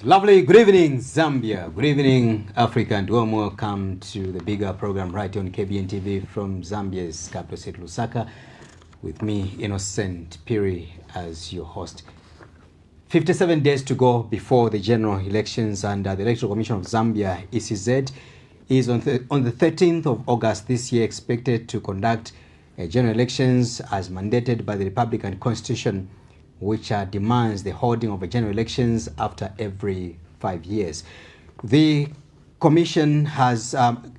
Lovely. Good evening, Zambia. Good evening, Africa, and warm welcome to the bigger program right on KBN TV from Zambia's capital city, Lusaka, with me, Innocent Piri, as your host. 57 days to go before the general elections, and the Electoral Commission of Zambia, ECZ, is on the 13th of August this year expected to conduct general elections as mandated by the Republican Constitution, which demands the holding of general elections after every 5 years. The commission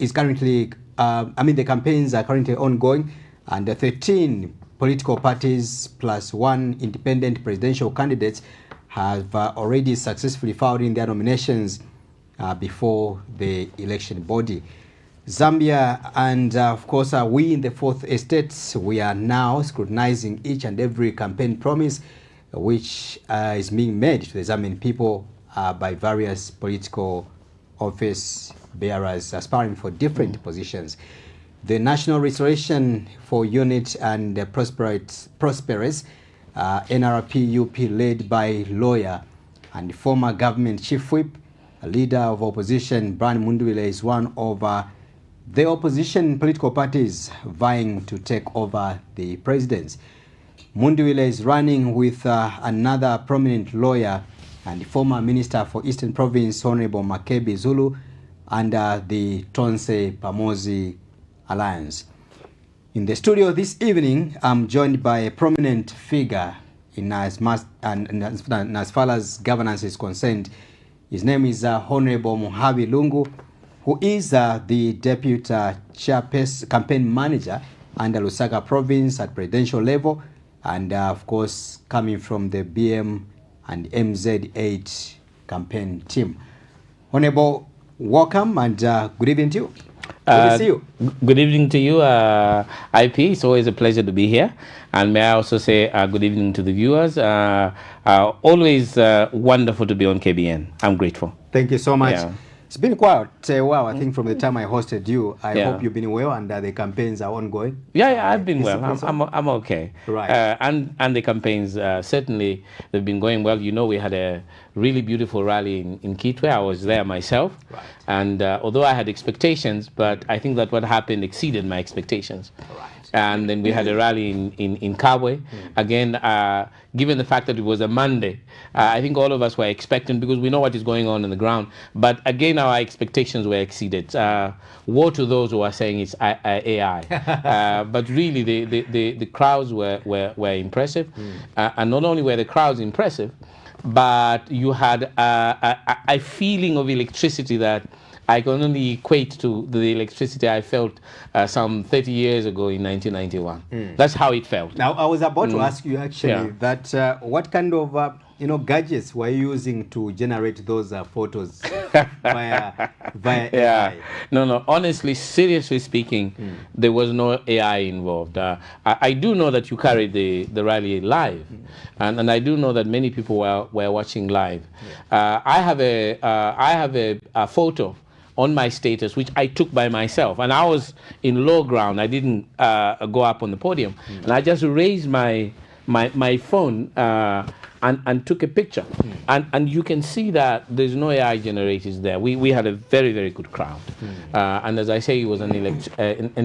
is currently, the campaigns are currently ongoing, and the 13 political parties plus one independent presidential candidates have already successfully filed in their nominations before the election body. Zambia and of course we in the Fourth Estate, we are now scrutinizing each and every campaign promise which is being made to the Zambian people by various political office bearers aspiring for different positions. The National Restoration for Unity and Prosperous NRPUP, led by lawyer and former government chief whip, a leader of opposition, Brian Munduwile, is one of the opposition political parties vying to take over the presidency. Munduwile is running with another prominent lawyer and former minister for Eastern Province, Honorable Mujabi Lunu, under the Tonse Pamozi Alliance. In the studio this evening, I'm joined by a prominent figure in as far as governance is concerned. His name is Honorable Muhabi Lungu, who is the deputy chairperson, campaign manager under Lusaka province at presidential level, and of course coming from the BM and MZ8 campaign team. Honorable, welcome and good evening to you. Good to see you. Good evening to you, IP. It's always a pleasure to be here. And may I also say good evening to the viewers. Always wonderful to be on KBN. I'm grateful. Thank you so much. Yeah. It's been quite a while, I think, from the time I hosted you. I hope you've been well and the campaigns are ongoing. Yeah, I've been well. I'm okay. Right. And the campaigns, certainly, they've been going well. You know, we had a really beautiful rally in Kitwe. I was there myself. Right. And although I had expectations, but I think that what happened exceeded my expectations. Right. And then we had a rally in Kabwe. Again, given the fact that it was a Monday, I think all of us were expectant because we know what is going on the ground. But again, our expectations were exceeded. Woe to those who are saying it's AI. But really, the crowds were impressive. And not only were the crowds impressive, but you had a feeling of electricity that I can only equate to the electricity I felt some 30 years ago in 1991. That's how it felt. Now, I was about to ask you actually that what kind of gadgets were you using to generate those photos via AI? No. Honestly, seriously speaking, there was no AI involved. I do know that you carried the rally live, and I do know that many people were watching live. I have a photo on my status, which I took by myself. And I was in low ground. I didn't go up on the podium. And I just raised my phone and took a picture. And you can see that there's no AI generators there. We had a very, very good crowd. And as I say, it was an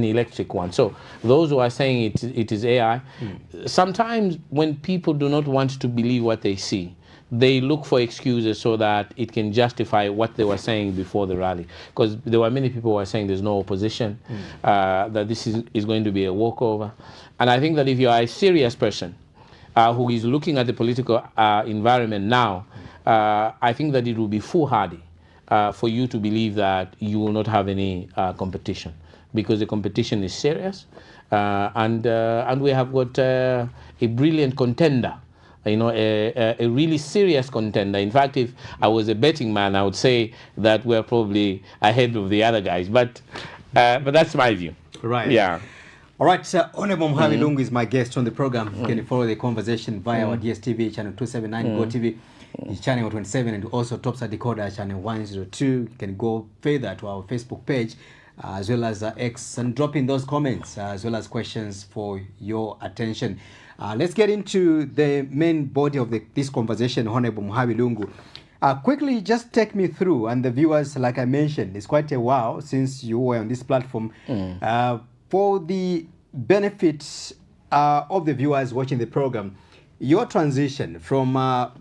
electric one. So those who are saying it is AI, sometimes when people do not want to believe what they see, they look for excuses so that it can justify what they were saying before the rally. Because there were many people who were saying there's no opposition, that this is going to be a walkover. And I think that if you are a serious person who is looking at the political environment now, I think that it will be foolhardy for you to believe that you will not have any competition. Because the competition is serious. And we have got a brilliant contender. A really serious contender. In fact, if I was a betting man, I would say that we're probably ahead of the other guys. But that's my view. Right. Yeah. All right, sir. Honorable Muhabi Lungu is my guest on the program. You can follow the conversation via our DSTV channel 279, Go TV channel 27, and also Topsa Decoder channel 102. You can go further to our Facebook page as well as X and drop in those comments as well as questions for your attention. Let's get into the main body of this conversation, Honorable Muhabi Lungu. Quickly, just take me through, and the viewers, like I mentioned, it's quite a while since you were on this platform. For the benefits of the viewers watching the program, your transition from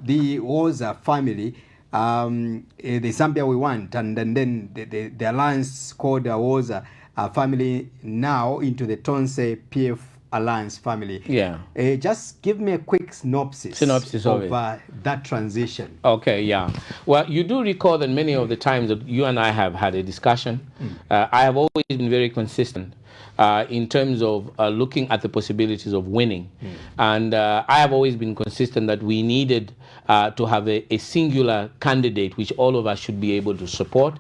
the Woza family, the Zambia we want, and then the alliance called Woza family, now into the Tonse PF Alliance family. Yeah. Just give me a quick synopsis of that transition. Okay, yeah. Well, you do recall that many of the times that you and I have had a discussion, I have always been very consistent in terms of looking at the possibilities of winning. And I have always been consistent that we needed to have a singular candidate which all of us should be able to support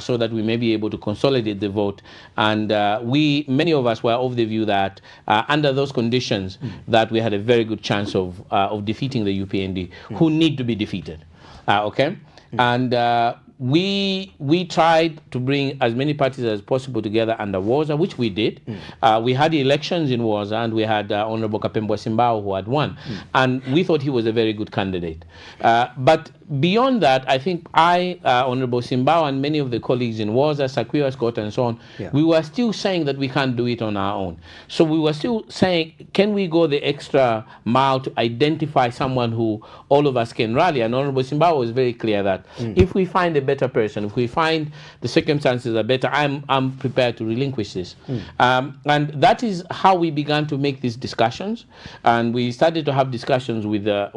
so that we may be able to consolidate the vote. And many of us were of the view that under those conditions that we had a very good chance of defeating the UPND, who need to be defeated. Okay? And we tried to bring as many parties as possible together under Woza, which we did. We had elections in Woza, and we had Honorable Kapembwa Simbao, who had won. And we thought he was a very good candidate. But beyond that, I think Honorable Simbao, and many of the colleagues in Woza, Sakwiwa Scott, and so on, we were still saying that we can't do it on our own. So we were still saying, can we go the extra mile to identify someone who all of us can rally? And Honorable Simbao was very clear that if we find a better person, if we find the circumstances are better, I'm prepared to relinquish this. And that is how we began to make these discussions. And we started to have discussions with the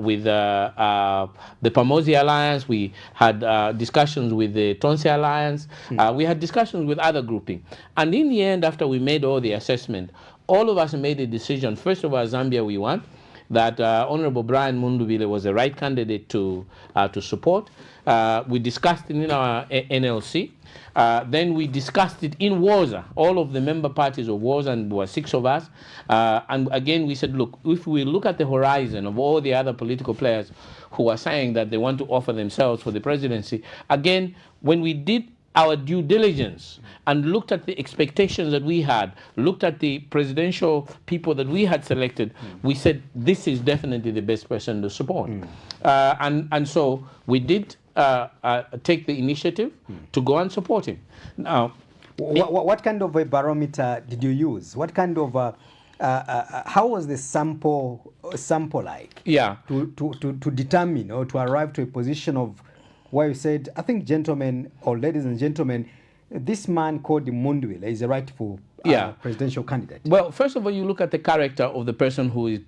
Pamosi Alliance. We had discussions with the Tonse Alliance. We had discussions with other grouping. And in the end, after we made all the assessment, all of us made a decision. First of all, Zambia we want, that Honorable Brian Mundubile was the right candidate to support. We discussed it in our NLC. Then we discussed it in Woza, all of the member parties of Woza, and there were 6 of us. And again, we said, look, if we look at the horizon of all the other political players who are saying that they want to offer themselves for the presidency, again, when we did our due diligence and looked at the expectations that we had, looked at the presidential people that we had selected, we said this is definitely the best person to support. And so we did take the initiative to go and support him. Now, what kind of a barometer did you use? What kind of how was the sample like? Yeah. To determine or to arrive to a position of where you said, I think, gentlemen or ladies and gentlemen, this man called Mundubile is a rightful presidential candidate. Well, first of all, you look at the character of the person who is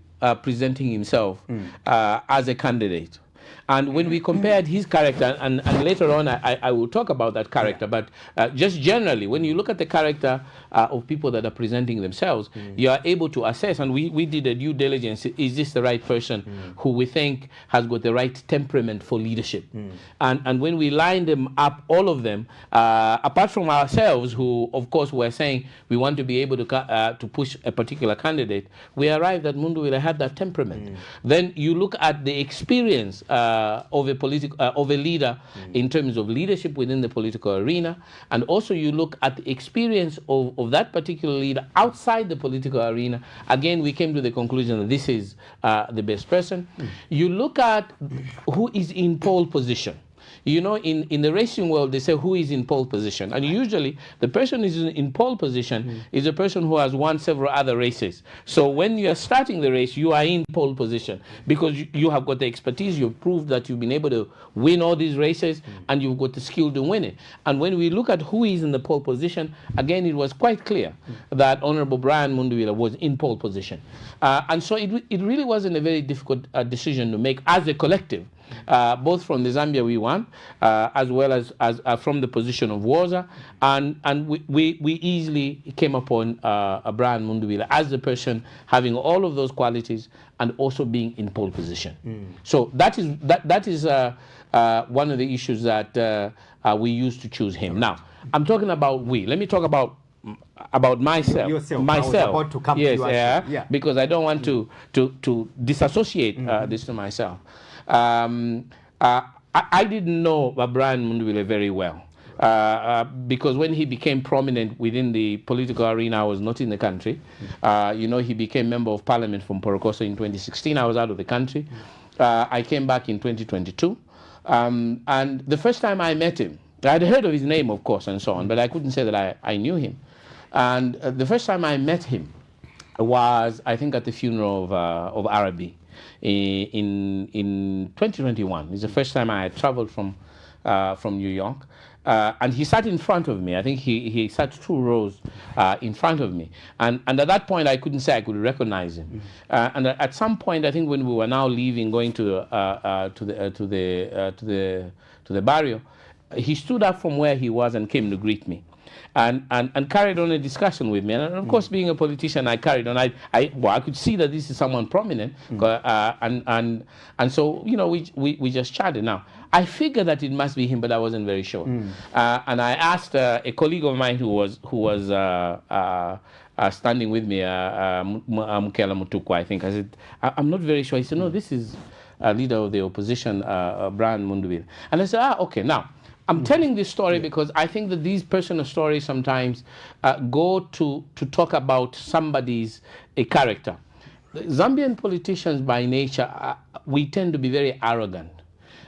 presenting himself as a candidate. And when we compared his character, and later on I will talk about that character, but just generally, when you look at the character of people that are presenting themselves, you are able to assess, and we did a due diligence, is this the right person who we think has got the right temperament for leadership? And when we lined them up, all of them, apart from ourselves, who of course were saying we want to be able to push a particular candidate, we arrived at Mundubile had that temperament. Then you look at the experience of a leader in terms of leadership within the political arena, and also you look at the experience of that particular leader outside the political arena. Again, we came to the conclusion that this is the best person. You look at who is in pole position. You know, in the racing world, they say who is in pole position. And usually, the person who is in pole position is a person who has won several other races. So when you are starting the race, you are in pole position because you have got the expertise. You've proved that you've been able to win all these races, and you've got the skill to win it. And when we look at who is in the pole position, again, it was quite clear that Honorable Brian Mundubile was in pole position. And so it really wasn't a very difficult decision to make as a collective. Both from the Zambia we want, as well as from the position of Woza, and we easily came upon Brian Mundubile as the person having all of those qualities and also being in pole position. So that is one of the issues that we used to choose him. Now, I'm talking about we. Let me talk about myself. Yourself. Myself. I was about to come to you because I don't want to disassociate this to myself. I didn't know Brian Mundubile very well because when he became prominent within the political arena, I was not in the country. He became Member of Parliament from Porokoso in 2016. I was out of the country. I came back in 2022. And the first time I met him, I had heard of his name, of course, and so on, but I couldn't say that I knew him. And the first time I met him was, I think, at the funeral of Arabi in 2021. It's the first time I had traveled from New York. And he sat in front of me. I think he sat 2 rows in front of me. And at that point, I couldn't say I could recognize him. And at some point, I think when we were now leaving, going to the barrio, he stood up from where he was and came to greet me. And carried on a discussion with me. And of course, being a politician, I carried on. I could see that this is someone prominent. And so, we just chatted. Now, I figured that it must be him, but I wasn't very sure. And I asked a colleague of mine who was standing with me, Mukela Mutukwa, I think. I said, I'm not very sure. He said, no, this is a leader of the opposition, Brian Mundubile. And I said, okay, now, I'm telling this story because I think that these personal stories sometimes go to talk about somebody's character. The Zambian politicians by nature, we tend to be very arrogant.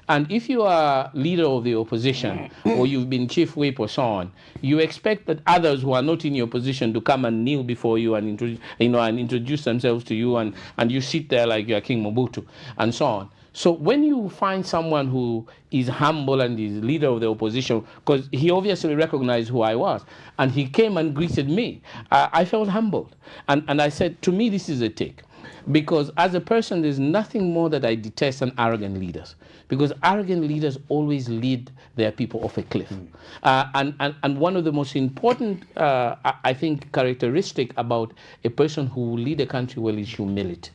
And if you are leader of the opposition or you've been chief whip or so on, you expect that others who are not in your position to come and kneel before you and introduce themselves to you, and you sit there like you're King Mobutu and so on. So when you find someone who is humble and is leader of the opposition, because he obviously recognized who I was, and he came and greeted me, I felt humbled. And I said, to me, this is a tick. Because as a person, there's nothing more that I detest than arrogant leaders. Because arrogant leaders always lead their people off a cliff. And one of the most important, I think, characteristic about a person who will lead a country well is humility.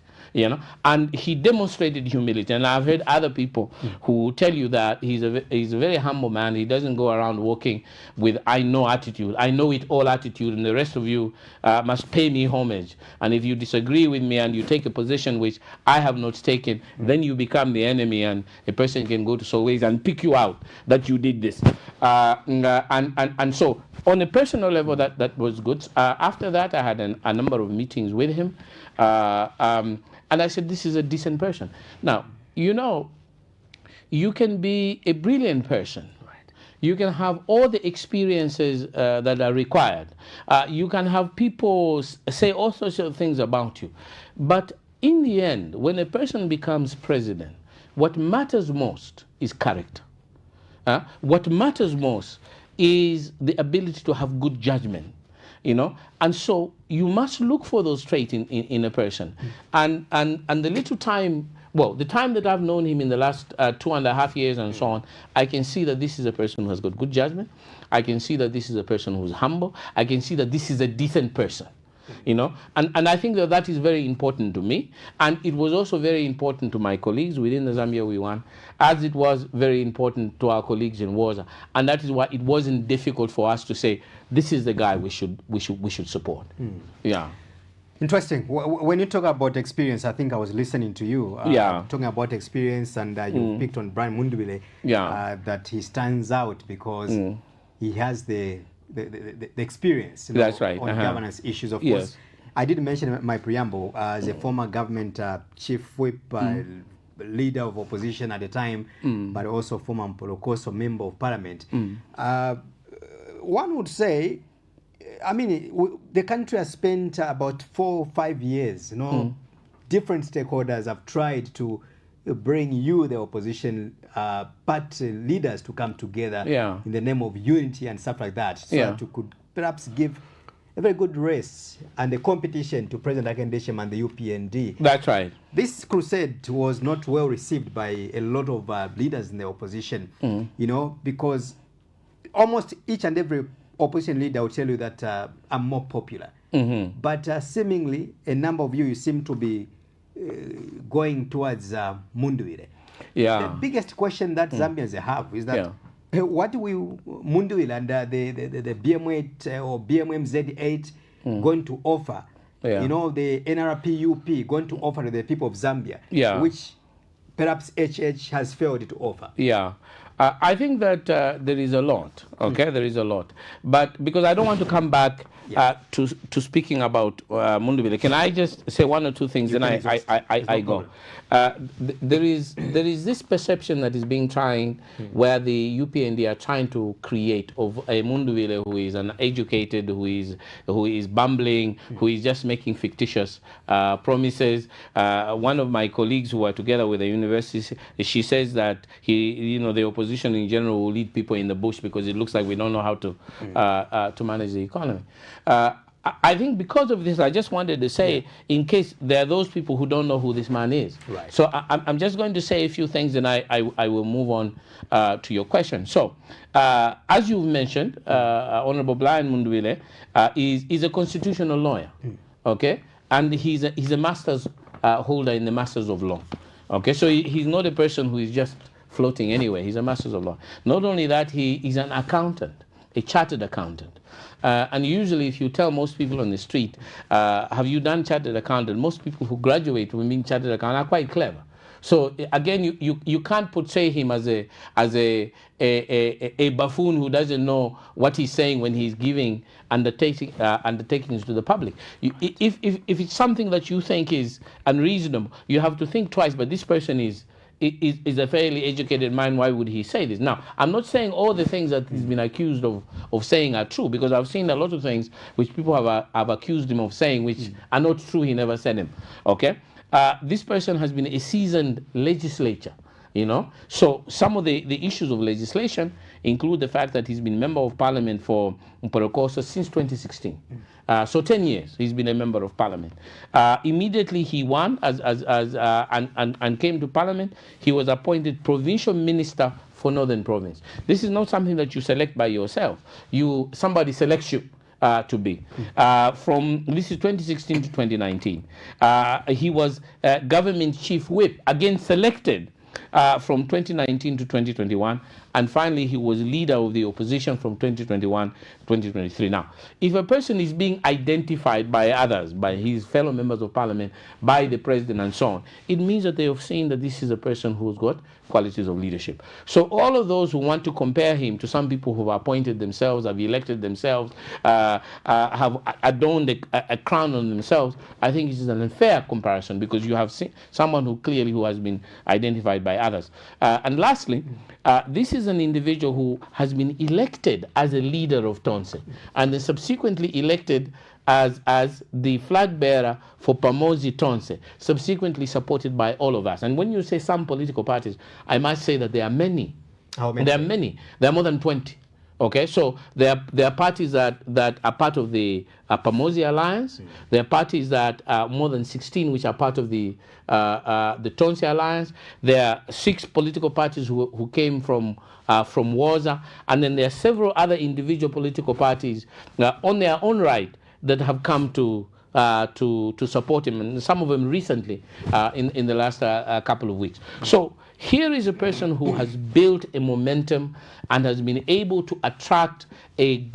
And he demonstrated humility. And I've heard other people who tell you that he's a very humble man. He doesn't go around walking with I know attitude, I know it all attitude, and the rest of you must pay me homage. And if you disagree with me and you take a position which I have not taken, then you become the enemy, and a person can go to Solways and pick you out that you did this. And so on a personal level, that was good. After that, I had a number of meetings with him. And I said, this is a decent person. Now, you can be a brilliant person. Right. You can have all the experiences that are required. You can have people say all sorts of things about you. But in the end, when a person becomes president, what matters most is character. What matters most is the ability to have good judgment. And so you must look for those traits in a person. And the little time, the time that I've known him in the last 2.5 years and so on, I can see that this is a person who has got good judgment. I can see that this is a person who's humble. I can see that this is a decent person. And I think that is very important to me. And it was also very important to my colleagues within the Zambia We Won, as it was very important to our colleagues in Waza. And that is why it wasn't difficult for us to say, this is the guy we should support. Yeah. Interesting. When you talk about experience, I think I was listening to you talking about experience, and you picked on Brian Mundubile, that he stands out because he has the experience, that's right, on governance issues. Of course, I did mention in my preamble as a former government chief whip, leader of opposition at the time, but also former Mpolokoso member of parliament. One would say, the country has spent about 4 or 5 years. Different stakeholders have tried to bring you, the opposition party leaders, to come together in the name of unity and stuff like that, so that you could perhaps give a very good race and a competition to President Akendeshem and the UPND. That's right. This crusade was not well received by a lot of leaders in the opposition, because almost each and every opposition leader will tell you that I'm more popular. But seemingly, a number of you seem to be going towards Mundubile. The biggest question that Zambians have is that what will Mundubile and the BM8 or BMMZ8 going to offer? The NRPUP going to offer to the people of Zambia, which perhaps HH has failed to offer. I think that there is a lot, there is a lot. But because I don't want to come back to speaking about Mundubile. Can I just say one or two things, then I go? There is this perception that is being trying, where the UPND are trying to create of a Mundubile who is uneducated, who is bumbling, who is just making fictitious promises. One of my colleagues who are together with the university, she says that the opposition in general will lead people in the bush because it looks like we don't know how to manage the economy. I think because of this, I just wanted to say, in case there are those people who don't know who this man is. Right. So I'm just going to say a few things, and I will move on to your question. So, as you've mentioned, Honorable Brian Mundubile is a constitutional lawyer, okay? And he's a master's holder in the Masters of Law, okay? So he's not a person who is just floating anywhere. He's a Masters of Law. Not only that, he is an accountant, a chartered accountant. And usually if you tell most people on the street, have you done chartered accountant, most people who graduate from being chartered accountant are quite clever. So again, you can't portray him as a buffoon who doesn't know what he's saying when he's giving undertakings to the public. If it's something that you think is unreasonable, you have to think twice. But this person is a fairly educated man. Why would he say this? Now, I'm not saying all the things that he's been accused of saying are true, because I've seen a lot of things which people have accused him of saying which are not true. He never said them. Okay? This person has been a seasoned legislator, So some of the issues of legislation include the fact that he's been member of parliament for Mporokoso since 2016. So 10 years he's been a member of parliament. Immediately he won and came to parliament. He was appointed provincial minister for Northern Province. This is not something that you select by yourself. Somebody selects you to be. This is 2016 to 2019. He was government chief whip, again selected from 2019 to 2021, and finally he was leader of the opposition from 2021 to 2023. Now, if a person is being identified by others, by his fellow members of parliament, by the president and so on, it means that they have seen that this is a person who's got qualities of leadership. So all of those who want to compare him to some people who have appointed themselves, have elected themselves, have adorned a crown on themselves, I think this is an unfair comparison, because you have seen someone who has been identified by others. And lastly, this is an individual who has been elected as a leader of Tonse, and then subsequently elected as the flag bearer for Pamozi Tonse, subsequently supported by all of us. And when you say some political parties, I must say that there are many. How many? There are many. There are more than 20. Okay, so there are parties that are part of the Pamozi Alliance. There are parties that are more than 16 which are part of the Tonse Alliance. There are 6 political parties who came from Waza, and then there are several other individual political parties on their own right that have come to support him, and some of them recently in the last couple of weeks. So here is a person who has built a momentum and has been able to attract a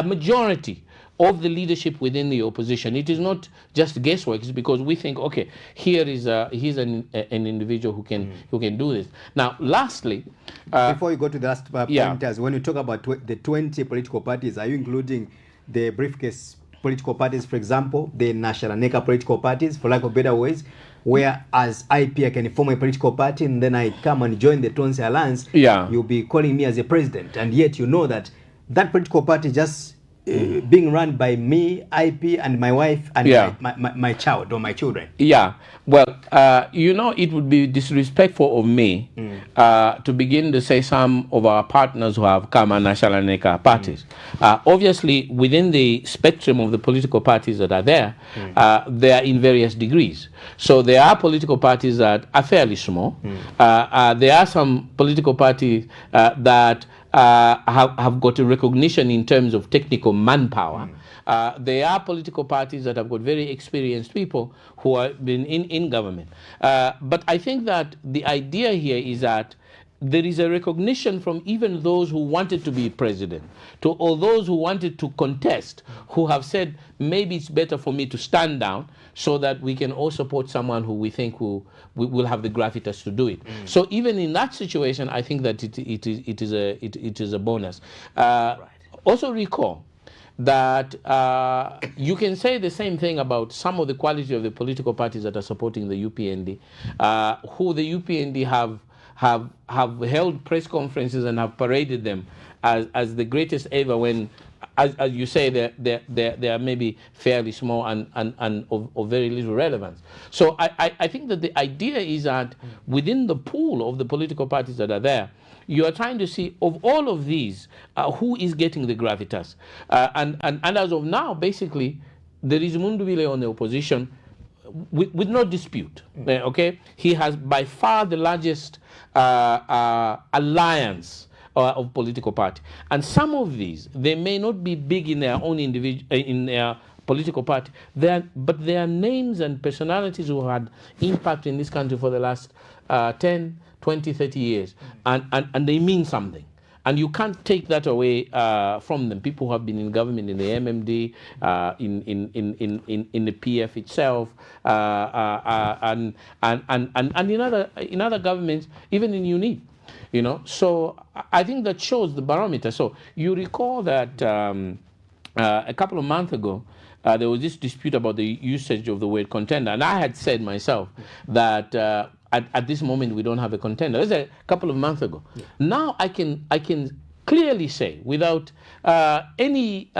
majority of the leadership within the opposition. It is not just guesswork. It's because we think, okay, he's an individual who can do this. Now, lastly, before you go to the last pointers, when you talk about the 20 political parties, are you including the briefcase political parties, for example, the National Neka political parties, for lack of better words, where as IP I can form a political party and then I come and join the Tonse Alliance, you'll be calling me as a president, and yet you know that political party just being run by me, IP, and my wife, and my child or my children. Yeah. Well, it would be disrespectful of me to begin to say some of our partners who have come are National Neka parties. Obviously, within the spectrum of the political parties that are there, they are in various degrees. So there are political parties that are fairly small. There are some political parties that have got a recognition in terms of technical manpower. There are political parties that have got very experienced people who have been in government. But I think that the idea here is that there is a recognition from even those who wanted to be president, to all those who wanted to contest, who have said, maybe it's better for me to stand down so that we can all support someone who we think will have the gravitas to do it. So even in that situation, I think that it is a bonus. Also recall, that you can say the same thing about some of the quality of the political parties that are supporting the UPND, who the UPND have held press conferences and have paraded them as the greatest ever, when, as you say, they are maybe fairly small and of very little relevance. So I think that the idea is that within the pool of the political parties that are there, you are trying to see, of all of these, who is getting the gravitas. And as of now, basically, there is Mundubile on the opposition with no dispute. Okay? He has by far the largest alliance of political party. And some of these, they may not be big in their own in their political party, but they are names and personalities who had impact in this country for the last 10, 20, 30 years. And they mean something. And you can't take that away from them. People who have been in government, in the MMD, in the PF itself, and in other governments, even in UNIP. You know, so I think that shows the barometer. So you recall that a couple of months ago, there was this dispute about the usage of the word contender, and I had said myself that at this moment we don't have a contender. That's a couple of months ago. Yeah. Now I can clearly say, without any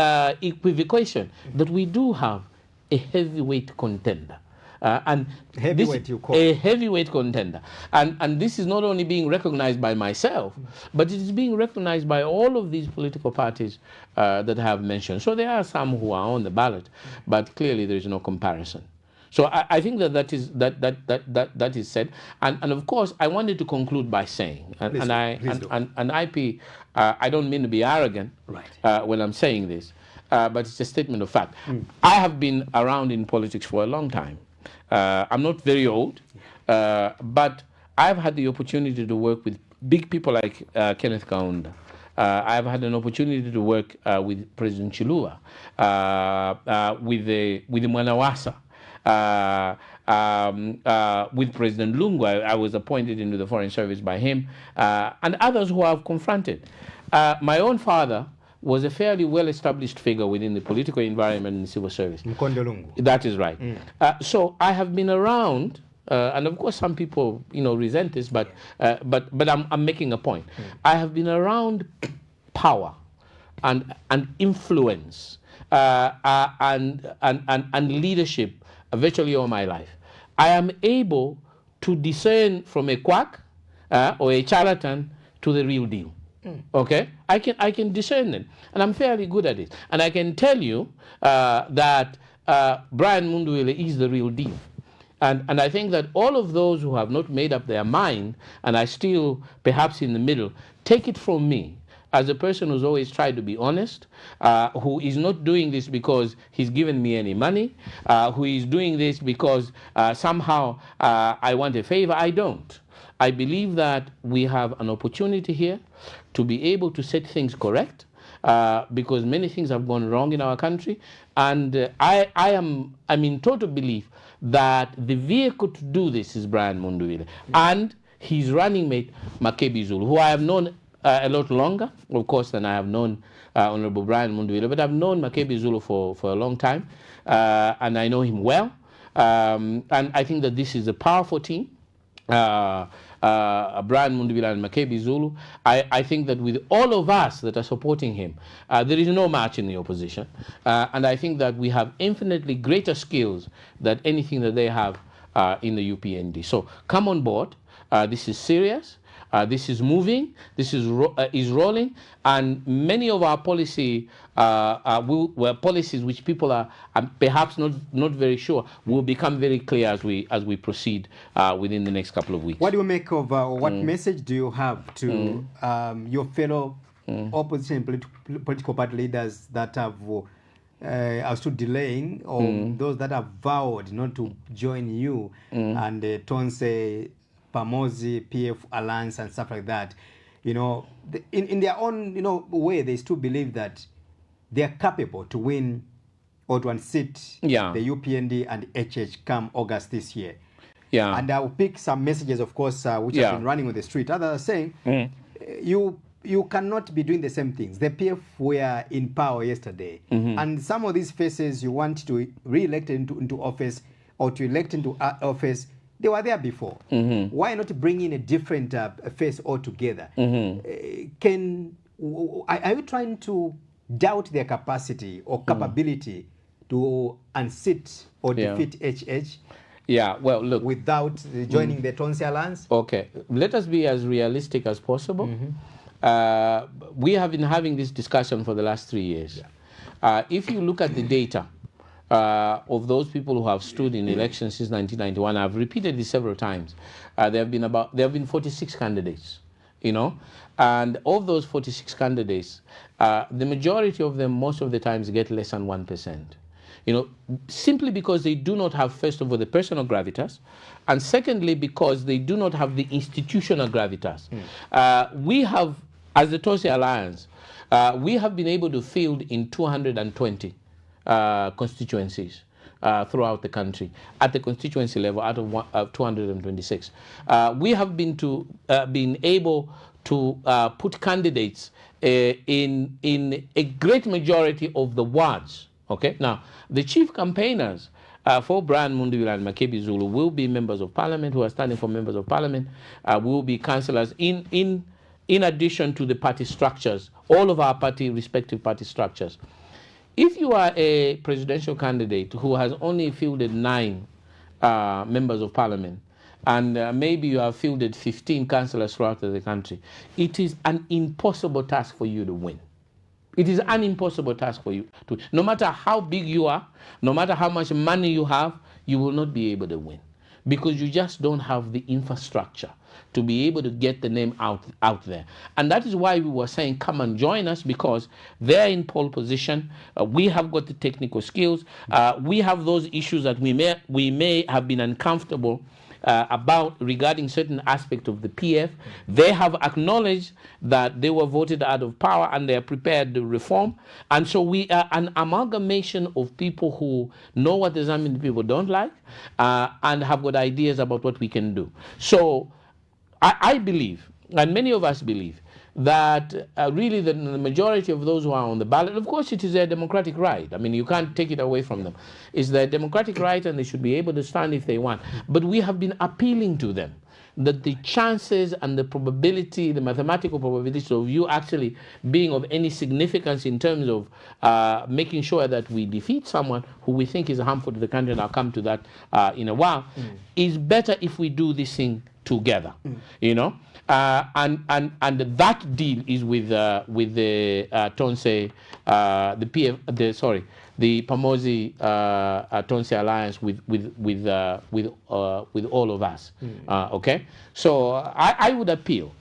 equivocation, that we do have a heavyweight contender. And heavyweight, you call a heavyweight contender, and this is not only being recognized by myself, but it is being recognized by all of these political parties that I have mentioned. So there are some who are on the ballot, but clearly there is no comparison. So I think that is said, and of course I wanted to conclude by saying, and IP, I don't mean to be arrogant, right, when I'm saying this, but it's a statement of fact. I have been around in politics for a long time. I'm not very old, but I've had the opportunity to work with big people like Kenneth Kaunda. I've had an opportunity to work with President Chilua, with the Mwanawasa, with President Lungu. I was appointed into the Foreign Service by him, and others who I've confronted. My own father was a fairly well-established figure within the political environment and the civil service. Lungu. That is right. So I have been around, and of course some people, resent this, but I'm making a point. I have been around power and influence and leadership virtually all my life. I am able to discern from a quack or a charlatan to the real deal. Okay, I can discern them, and I'm fairly good at it. And I can tell you that Brian Munduwile is the real deal. And I think that all of those who have not made up their mind and are still perhaps in the middle, take it from me as a person who's always tried to be honest, who is not doing this because he's given me any money, who is doing this because somehow I want a favor. I don't. I believe that we have an opportunity here to be able to set things correct, because many things have gone wrong in our country, and I'm in total belief that the vehicle to do this is Brian Munduwile and his running mate Mujabi Lunu, who I have known a lot longer, of course, than I have known Honorable Brian Munduwile, but I've known Mujabi Lunu for a long time, and I know him well, and I think that this is a powerful team. Brian Munduwile and Mujabi Lunu. I think that with all of us that are supporting him, there is no match in the opposition. And I think that we have infinitely greater skills than anything that they have in the UPND. So come on board. This is serious. This is moving. This is rolling, and many of our policy were policies which people are perhaps not very sure will become very clear as we proceed within the next couple of weeks. What do you make of what message do you have to your fellow opposition political party leaders that have are still delaying, or those that have vowed not to join you and Tonse, Pamozi, PF Alliance and stuff like that? In their own way, they still believe that they are capable to win or to unseat the UPND and HH come August this year. And I will pick some messages, of course, which have been running on the street. Others are saying, you you cannot be doing the same things. The PF were in power yesterday, and some of these faces you want to re-elect into office or to elect into office, they were there before. Why not bring in a different face altogether? Are you trying to doubt their capacity or capability to unseat or defeat HH? Yeah, well, look. Without joining the Tonse Alliance? Okay, let us be as realistic as possible. We have been having this discussion for the last 3 years. If you look at the data of those people who have stood in elections since 1991, I've repeated this several times. There have been 46 candidates, and of those 46 candidates, the majority of them, most of the times, get less than 1%. Simply because they do not have, first of all, the personal gravitas, and secondly, because they do not have the institutional gravitas. We have, as the Tonse Alliance, we have been able to field in 220 constituencies throughout the country at the constituency level out of 226. We have been able to put candidates in a great majority of the wards. Okay, now the chief campaigners for Brian Munduvila and Mujabi Zulu will be members of parliament who are standing for members of parliament, will be councillors in addition to the party structures, all of our respective party structures. If you are a presidential candidate who has only fielded 9 members of parliament, and maybe you have fielded 15 councillors throughout the country, it is an impossible task for you to win. It is an impossible task for you to. No matter how big you are, no matter how much money you have, you will not be able to win, because you just don't have the infrastructure to be able to get the name out there. And that is why we were saying, come and join us, because they're in pole position. We have got the technical skills. We have those issues that we may have been uncomfortable about regarding certain aspects of the PF. They have acknowledged that they were voted out of power and they are prepared to reform. And so we are an amalgamation of people who know what the Zambian people don't like and have got ideas about what we can do. So I believe, and many of us believe, that really the majority of those who are on the ballot, of course it is their democratic right. I mean, you can't take it away from them. It's their democratic right and they should be able to stand if they want. But we have been appealing to them that the chances and the probability, the mathematical probability of you actually being of any significance in terms of making sure that we defeat someone who we think is harmful to the country, and I'll come to that in a while, is better if we do this thing together, and that deal is with the Tonse, the Pamosi Tonse Alliance with all of us. Okay, so I would appeal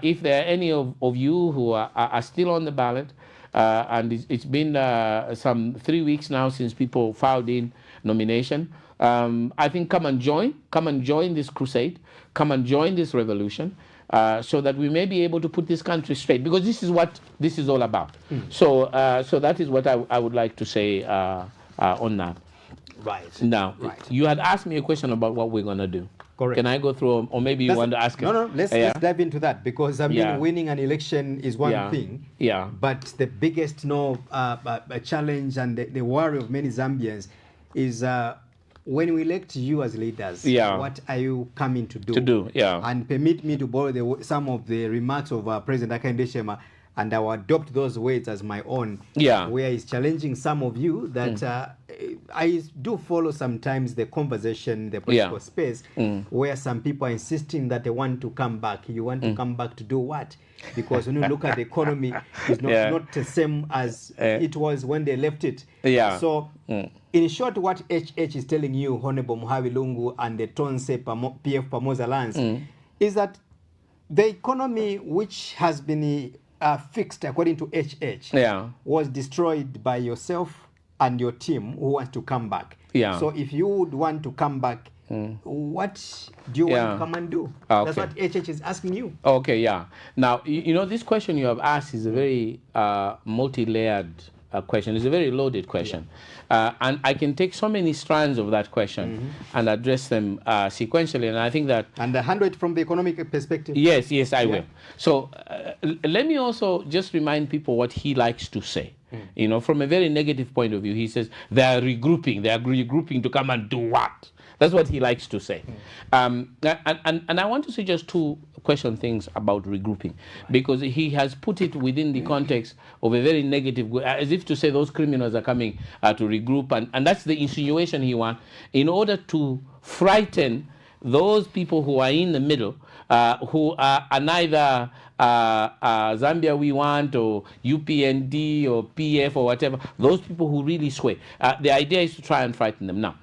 if there are any of you who are still on the ballot, and it's been some 3 weeks now since people filed in nomination. I think come and join this crusade, come and join this revolution, so that we may be able to put this country straight, because this is what this is all about. So that is what I would like to say on that. Right. Now, you had asked me a question about what we're going to do. Correct. Can I go through, or maybe you want to ask it? No, let's dive into that, because winning an election is one thing. Yeah. But the biggest challenge and the worry of many Zambians is when we elect you as leaders, what are you coming to do? And permit me to borrow some of the remarks of President Hakainde Hichilema, and I will adopt those words as my own, where he's challenging some of you that I do follow sometimes the conversation, the political space, where some people are insisting that they want to come back. You want to come back to do what? Because when you look at the economy, it's not the same as it was when they left it. So, in short, what HH is telling you, Honorable Muhabi Lungu and the Tonse PF Pamosi Alliance, is that the economy, which has been fixed according to HH, was destroyed by yourself and your team who wants to come back. So if you would want to come back, what do you want to come and do? That's what HH is asking you. Okay, Now, this question you have asked is a very multi-layered question. It's a very loaded question. And I can take so many strands of that question and address them sequentially. And I think that... And handle it from the economic perspective? Yes, I will. So let me also just remind people what he likes to say. You know, from a very negative point of view, he says they are regrouping. They are regrouping to come and do what? That's what he likes to say. And I want to say just two things about regrouping, because he has put it within the context of a very negative, as if to say those criminals are coming to regroup. And that's the insinuation he wants in order to frighten those people who are in the middle, who are neither Zambia We Want or UPND or PF or whatever, those people who really sway. The idea is to try and frighten them. Now,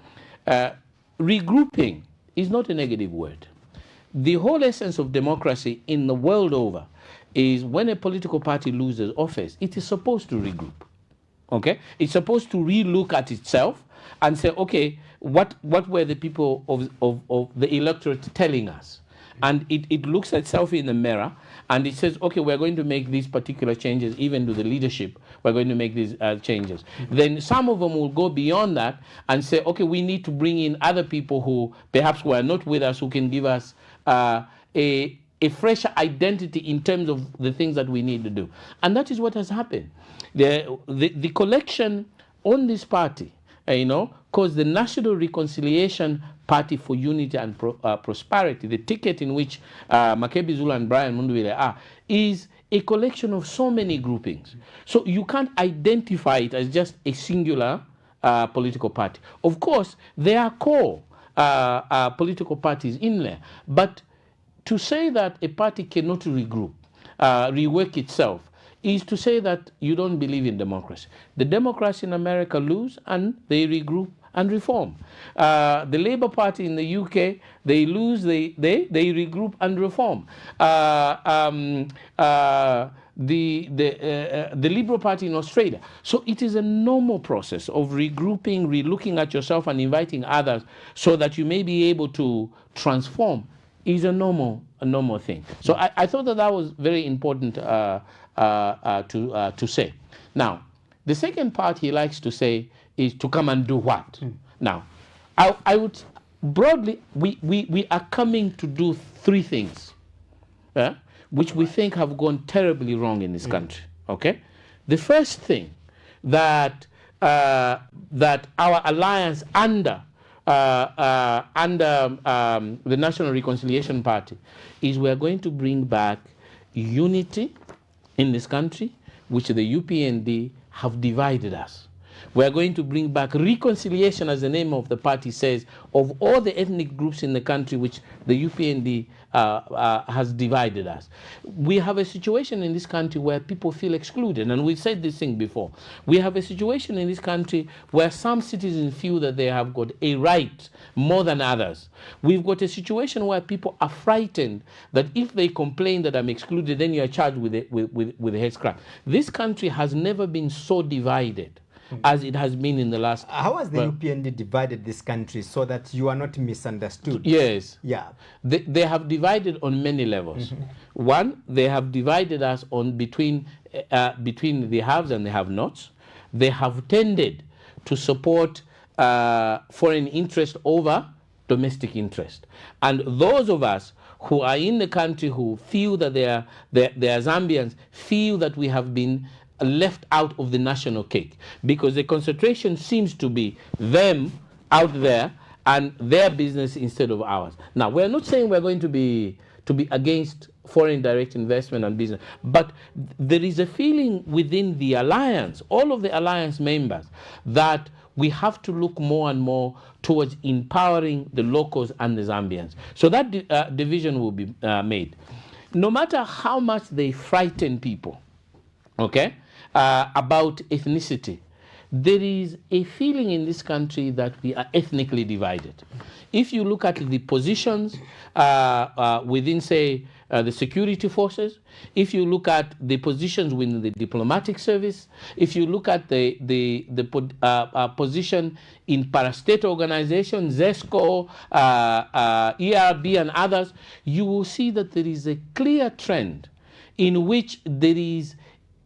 regrouping is not a negative word. The whole essence of democracy in the world over is when a political party loses office, it is supposed to regroup. Okay? It's supposed to relook at itself and say, okay, what were the people of the electorate telling us? And it looks at itself in the mirror and it says, okay, we're going to make these particular changes, even to the leadership, we're going to make these changes. Then some of them will go beyond that and say, okay, we need to bring in other people who perhaps were not with us, who can give us a fresher identity in terms of the things that we need to do. And that is what has happened. The collection on this party, because the National Reconciliation Party for Unity and Prosperity, the ticket in which Mujabi Lunu and Brian Mundubile are, is a collection of so many groupings. So you can't identify it as just a singular political party. Of course, there are core political parties in there, but to say that a party cannot regroup, rework itself, is to say that you don't believe in democracy. The democracy in America lose and they regroup and reform. The Labour Party in the UK, they lose, they regroup and reform. The Liberal Party in Australia. So it is a normal process of regrouping, relooking at yourself and inviting others so that you may be able to transform is a normal thing. So I thought that was very important to say. Now, the second part he likes to say is to come and do what? Now, I would broadly, we are coming to do three things, which we think have gone terribly wrong in this country. Okay, the first thing that our alliance under the National Reconciliation Party is we are going to bring back unity in this country, which the UPND have divided us. We are going to bring back reconciliation, as the name of the party says, of all the ethnic groups in the country which the UPND has divided us. We have a situation in this country where people feel excluded, and we've said this thing before. We have a situation in this country where some citizens feel that they have got a right more than others. We've got a situation where people are frightened that if they complain that I'm excluded, then you are charged with a hate crime. This country has never been so divided as it has been in the last... How has the UPND divided this country so that you are not misunderstood? Yes. Yeah. They have divided on many levels. One, they have divided us on between the haves and the have-nots. They have tended to support foreign interest over domestic interest. And those of us who are in the country who feel that they are Zambians feel that we have been left out of the national cake, because the concentration seems to be them out there and their business instead of ours. Now, we're not saying we're going to be against foreign direct investment and business, but there is a feeling within the alliance, all of the alliance members, that we have to look more and more towards empowering the locals and the Zambians. So that division will be made. No matter how much they frighten people, okay, about ethnicity, there is a feeling in this country that we are ethnically divided. If you look at the positions within, say, the security forces, if you look at the positions within the diplomatic service, if you look at the position in parastate organizations, ZESCO, ERB and others, you will see that there is a clear trend in which there is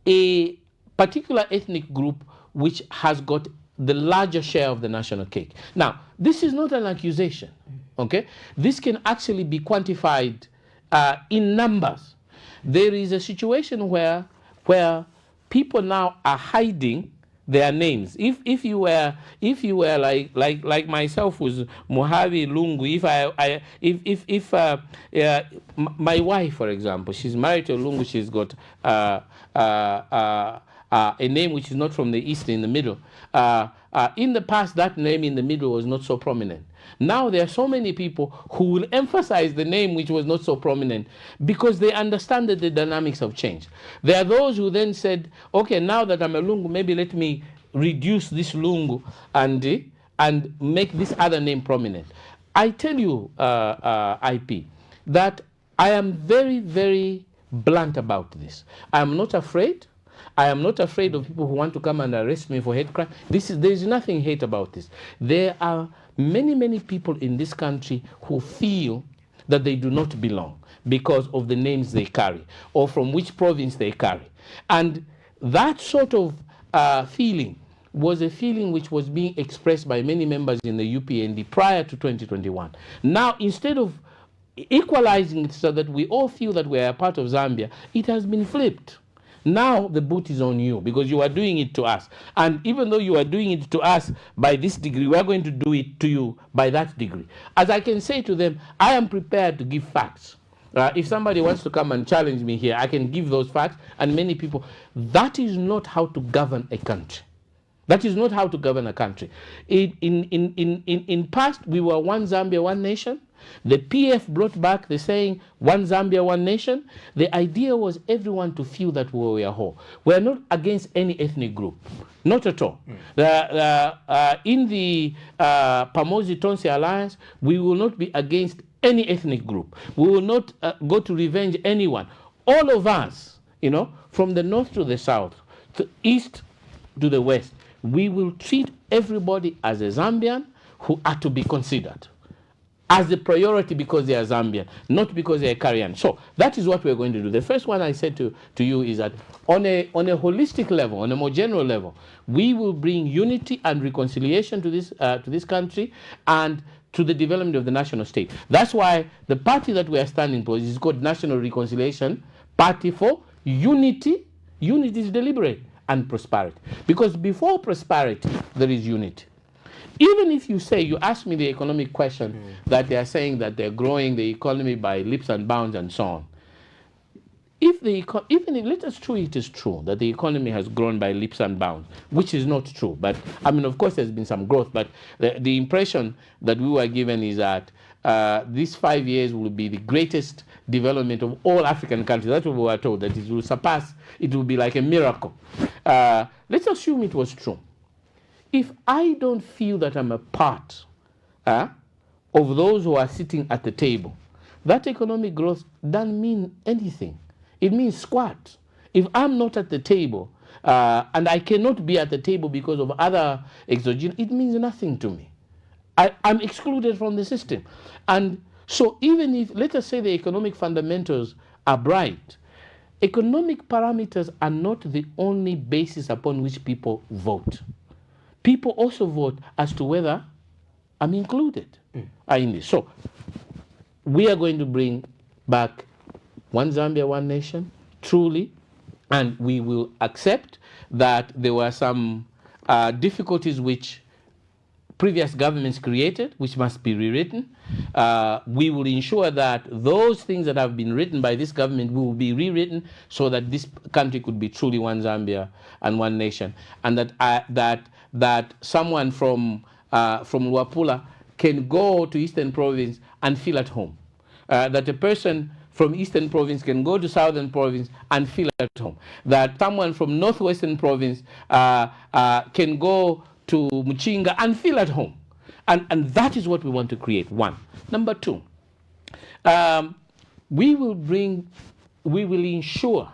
a particular ethnic group which has got the larger share of the national cake. Now, this is not an accusation, okay? This can actually be quantified in numbers. There is a situation where people now are hiding their names. If you were like myself, who's Muhabi Lungu, my wife, for example, she's married to a Lungu, she's got a name which is not from the east, in the middle. In the past, that name in the middle was not so prominent. Now there are so many people who will emphasize the name which was not so prominent because they understand that the dynamics have changed. There are those who then said, okay, now that I'm a Lungu, maybe let me reduce this Lungu and make this other name prominent. I tell you, IP, that I am very, very blunt about this. I am not afraid. I am not afraid of people who want to come and arrest me for hate crime. There is nothing hate about this. There are many, many people in this country who feel that they do not belong because of the names they carry or from which province they carry. And that sort of feeling was a feeling which was being expressed by many members in the UPND prior to 2021. Now, instead of equalizing it so that we all feel that we are a part of Zambia, it has been flipped. Now the boot is on you because you are doing it to us. And even though you are doing it to us by this degree, we are going to do it to you by that degree. As I can say to them, I am prepared to give facts. If somebody wants to come and challenge me here, I can give those facts. And many people, that is not how to govern a country. That is not how to govern a country. In past, we were one Zambia, one nation. The PF brought back the saying, one Zambia, one nation. The idea was everyone to feel that we are whole. We are not against any ethnic group. Not at all. In the Pamosi Tonse Alliance, we will not be against any ethnic group. We will not go to revenge anyone. All of us, from the north to the south, to east to the west, we will treat everybody as a Zambian who are to be considered as the priority because they are Zambian, not because they are Caribbean. So that is what we're going to do. The first one I said to you is that on a holistic level, on a more general level, we will bring unity and reconciliation to this country and to the development of the national state. That's why the party that we are standing for is called National Reconciliation Party for Unity. Unity is deliberate and prosperity. Because before prosperity, there is unity. Even if you ask me the economic question that they are saying that they're growing the economy by leaps and bounds and so on. Let us true, it is true that the economy has grown by leaps and bounds, which is not true. But of course, there's been some growth. But the impression that we were given is that these 5 years will be the greatest development of all African countries. That's what we were told, that it will surpass, it will be like a miracle. Let's assume it was true. If I don't feel that I'm a part of those who are sitting at the table, that economic growth doesn't mean anything. It means squat. If I'm not at the table and I cannot be at the table because of other exogenous, it means nothing to me. I'm excluded from the system. And so even if, let us say, the economic fundamentals are bright, economic parameters are not the only basis upon which people vote. People also vote as to whether I'm included in this. So we are going to bring back one Zambia, one nation, truly, and we will accept that there were some difficulties which previous governments created, which must be rewritten. We will ensure that those things that have been written by this government will be rewritten so that this country could be truly one Zambia and one nation, and that someone from Luapula can go to Eastern Province and feel at home. That a person from Eastern Province can go to Southern Province and feel at home. That someone from Northwestern Province can go to Muchinga and feel at home. And that is what we want to create, one. Number two, we will ensure,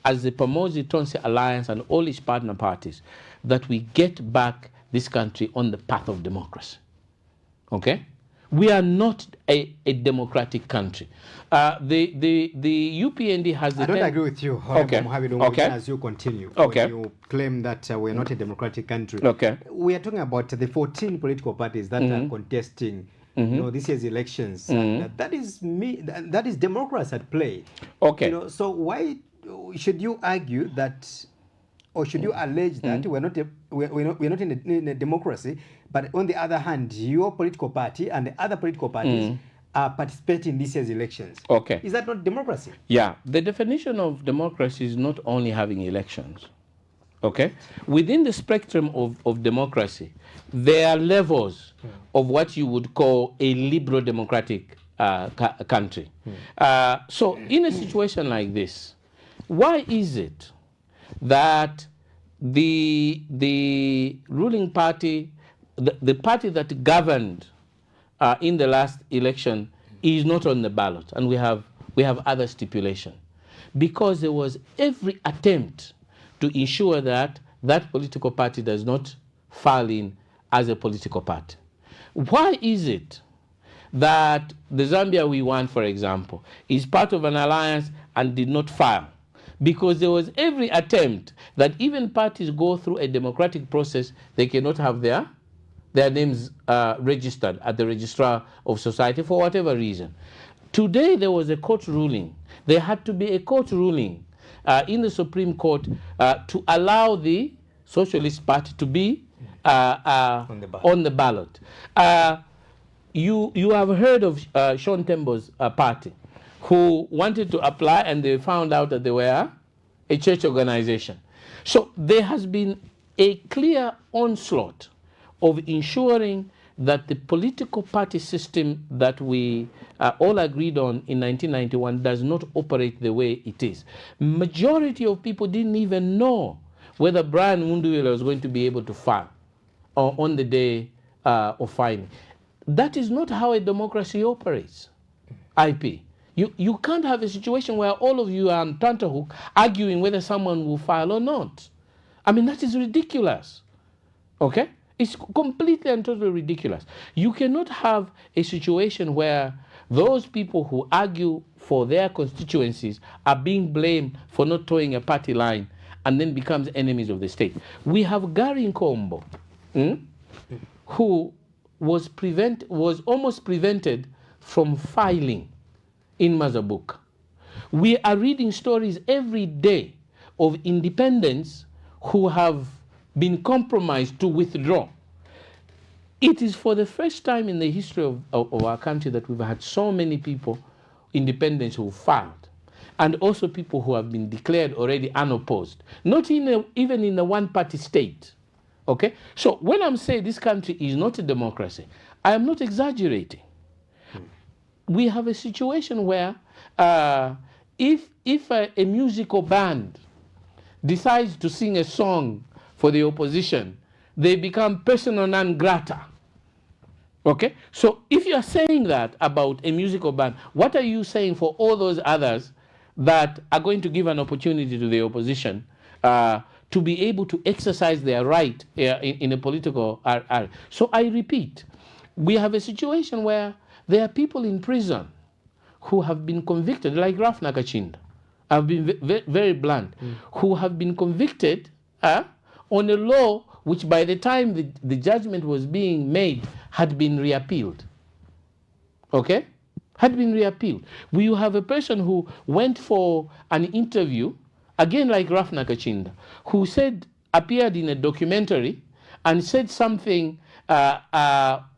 as the Pamosi Tonse Alliance and all its partner parties, that we get back this country on the path of democracy. Okay? We are not a democratic country. The UPND has. I don't agree with you, Okay. Muhabi Lungu, Okay. as you continue. Okay. When you claim that we're not a democratic country. Okay. We are talking about the 14 political parties that are contesting this year's elections. That is democracy at play. Okay. So why should you argue that, or should you allege that we're not in a democracy, but on the other hand, your political party and the other political parties are participating in this year's elections? Okay. Is that not democracy? Yeah. The definition of democracy is not only having elections. Okay? Within the spectrum of democracy, there are levels of what you would call a liberal democratic country. So in a situation like this, why is it that the ruling party, the party that governed in the last election is not on the ballot, and we have other stipulation? Because there was every attempt to ensure that that political party does not file in as a political party. Why is it that the Zambia we want, for example, is part of an alliance and did not file? Because there was every attempt that even parties go through a democratic process, they cannot have their names registered at the registrar of society for whatever reason. Today there was a court ruling. There had to be a court ruling in the Supreme Court to allow the Socialist Party to be on the ballot. You have heard of Sean Tembo's party, who wanted to apply and they found out that they were a church organization. So there has been a clear onslaught of ensuring that the political party system that we all agreed on in 1991 does not operate the way it is. Majority of people didn't even know whether Brian Munduwele was going to be able to file on the day of filing. That is not how a democracy operates, IP. You can't have a situation where all of you are on tenterhook arguing whether someone will file or not. I mean, that is ridiculous. Okay? It's completely and totally ridiculous. You cannot have a situation where those people who argue for their constituencies are being blamed for not towing a party line and then becomes enemies of the state. We have Gary Nkombo, who was almost prevented from filing in Mazabuka. We are reading stories every day of independents who have been compromised to withdraw. It is for the first time in the history of our country that we've had so many people, independents, who filed, and also people who have been declared already unopposed, not even in a one-party state. Okay? So when I'm saying this country is not a democracy, I am not exaggerating. We have a situation where if a musical band decides to sing a song for the opposition, they become persona non grata. Okay? So if you are saying that about a musical band, what are you saying for all those others that are going to give an opportunity to the opposition to be able to exercise their right in a political area? So I repeat, we have a situation where there are people in prison who have been convicted, like Raf Nakachinda. I've been very blunt, who have been convicted on a law which by the time the judgment was being made had been reappealed. Okay? Had been reappealed. We have a person who went for an interview, again like Raf Nakachinda, who appeared in a documentary and said something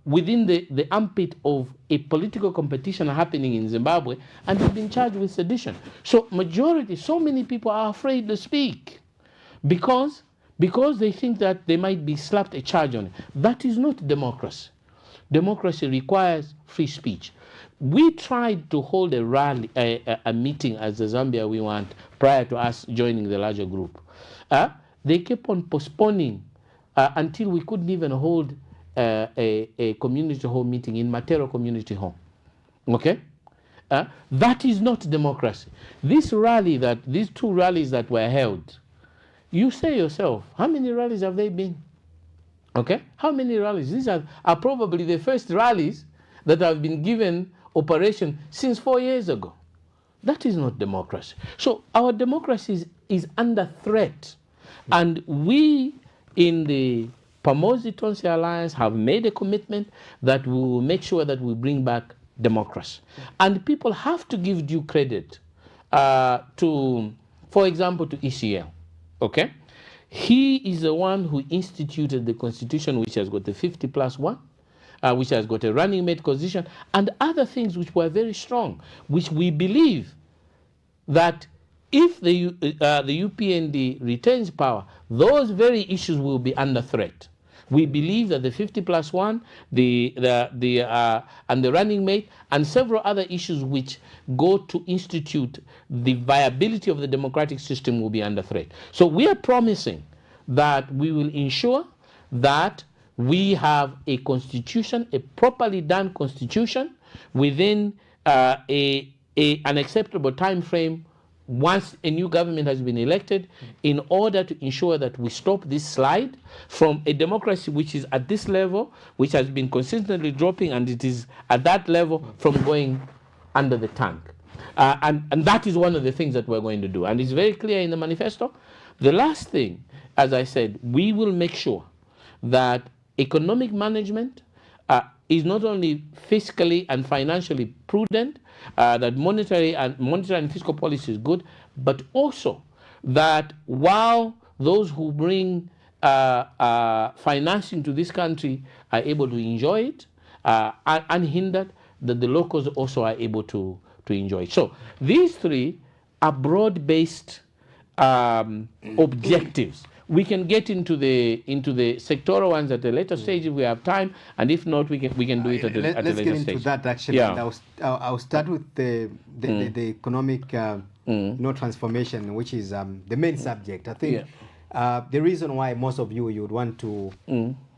within the armpit of a political competition happening in Zimbabwe, and has been charged with sedition. So so many people are afraid to speak because they think that they might be slapped a charge on it. That is not democracy. Democracy requires free speech. We tried to hold a rally, a meeting as the Zambia we want prior to us joining the larger group. They kept on postponing until we couldn't even hold a community hall meeting in Matero Community Hall. Okay? That is not democracy. These two rallies that were held, you say yourself, how many rallies have they been? Okay? How many rallies? These are probably the first rallies that have been given operation since 4 years ago. That is not democracy. So our democracy is under threat. And we in the Pamosi Tonse Alliance have made a commitment that we will make sure that we bring back democracy. And people have to give due credit to, for example, to ECL. Okay? He is the one who instituted the constitution, which has got the 50+1, which has got a running mate constitution, and other things which were very strong, which we believe that if the UPND retains power, those very issues will be under threat. We believe that the 50+1, and the running mate, and several other issues which go to institute the viability of the democratic system will be under threat. So we are promising that we will ensure that we have a constitution, a properly done constitution, within an acceptable time frame once a new government has been elected, in order to ensure that we stop this slide from a democracy which is at this level, which has been consistently dropping, and it is at that level, from going under the tank. And that is one of the things that we're going to do. And it's very clear in the manifesto. The last thing, as I said, we will make sure that economic management is not only fiscally and financially prudent, that monetary and fiscal policy is good, but also that while those who bring financing to this country are able to enjoy it unhindered, that the locals also are able to enjoy it. So these three are broad-based objectives. We can get into the sectoral ones at a later stage if we have time, and if not, we can do it at a later stage. Let's get into that actually. Yeah. I'll start with the economic transformation, which is the main subject. I think the reason why most of you would want to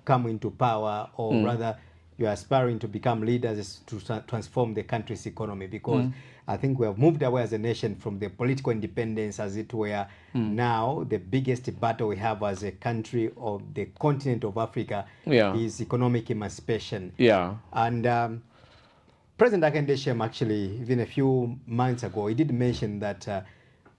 come into power, or rather you are aspiring to become leaders, is to transform the country's economy, because I think we have moved away as a nation from the political independence, as it were. Now, the biggest battle we have as a country of the continent of Africa is economic emancipation. Yeah. And President Akandeshem, actually, even a few months ago, he did mention that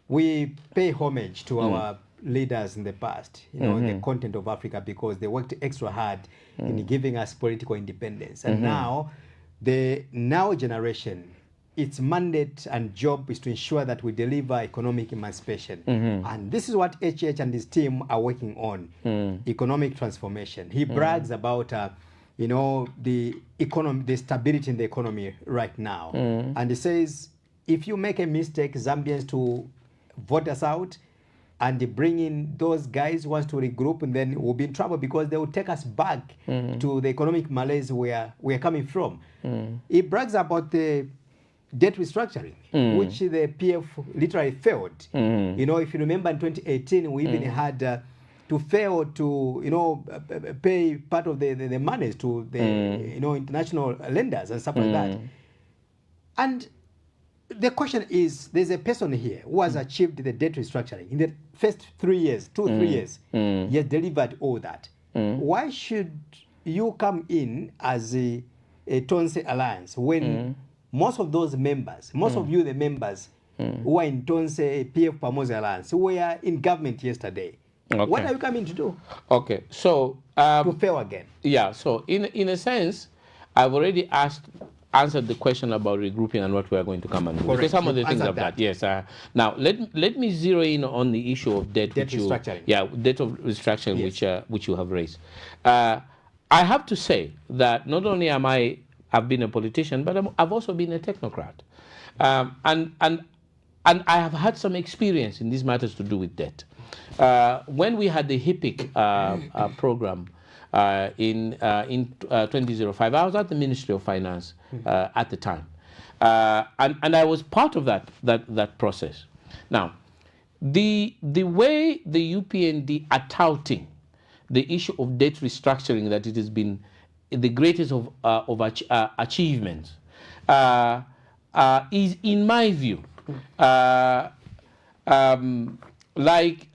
we pay homage to our leaders in the past, in the continent of Africa, because they worked extra hard in giving us political independence. And now, the now generation, its mandate and job is to ensure that we deliver economic emancipation. And this is what HH and his team are working on, economic transformation. He brags about the economy, the stability in the economy right now. And he says, if you make a mistake, Zambians to vote us out and bring in those guys who want to regroup, and then we'll be in trouble, because they will take us back to the economic malaise where we're coming from. He brags about the debt restructuring, which the PF literally failed. If you remember in 2018, we even had to fail to pay part of the monies to the international lenders and stuff like that. And the question is, there's a person here who has achieved the debt restructuring in the first 3 years, 3 years. He has delivered all that. Why should you come in as a Tonse Alliance when most of those members, most of you, the members who are in Tonse PF Pamosi Alliance, who were in government yesterday? Okay. What are you coming to do? Okay, so to fail again? Yeah. So in a sense, I've already answered the question about regrouping and what we are going to come and do. Correct. Because some of the things of that. Yes. Now let me zero in on the issue of debt restructuring. Debt of restructuring, yes, which you have raised. I have to say that not only I've been a politician, but I've also been a technocrat, and I have had some experience in these matters to do with debt. When we had the HIPIC program in 2005, I was at the Ministry of Finance at the time, and I was part of that process. Now, the way the UPND are touting the issue of debt restructuring, that it has been the greatest of achievements, is, in my view, like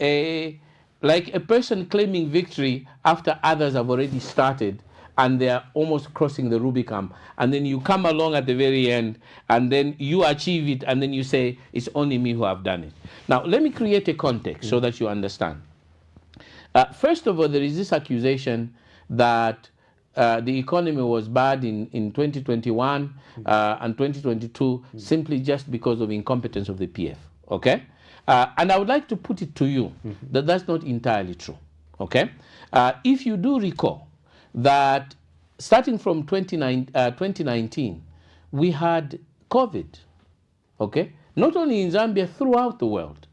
a person claiming victory after others have already started and they are almost crossing the Rubicon, and then you come along at the very end, and then you achieve it, and then you say, it's only me who have done it. Now, let me create a context so that you understand. First of all, there is this accusation that the economy was bad in 2021 and 2022 simply just because of incompetence of the PF, okay? And I would like to put it to you that that's not entirely true, okay? If you do recall that starting from 2019, we had COVID, okay? Not only in Zambia, throughout the world.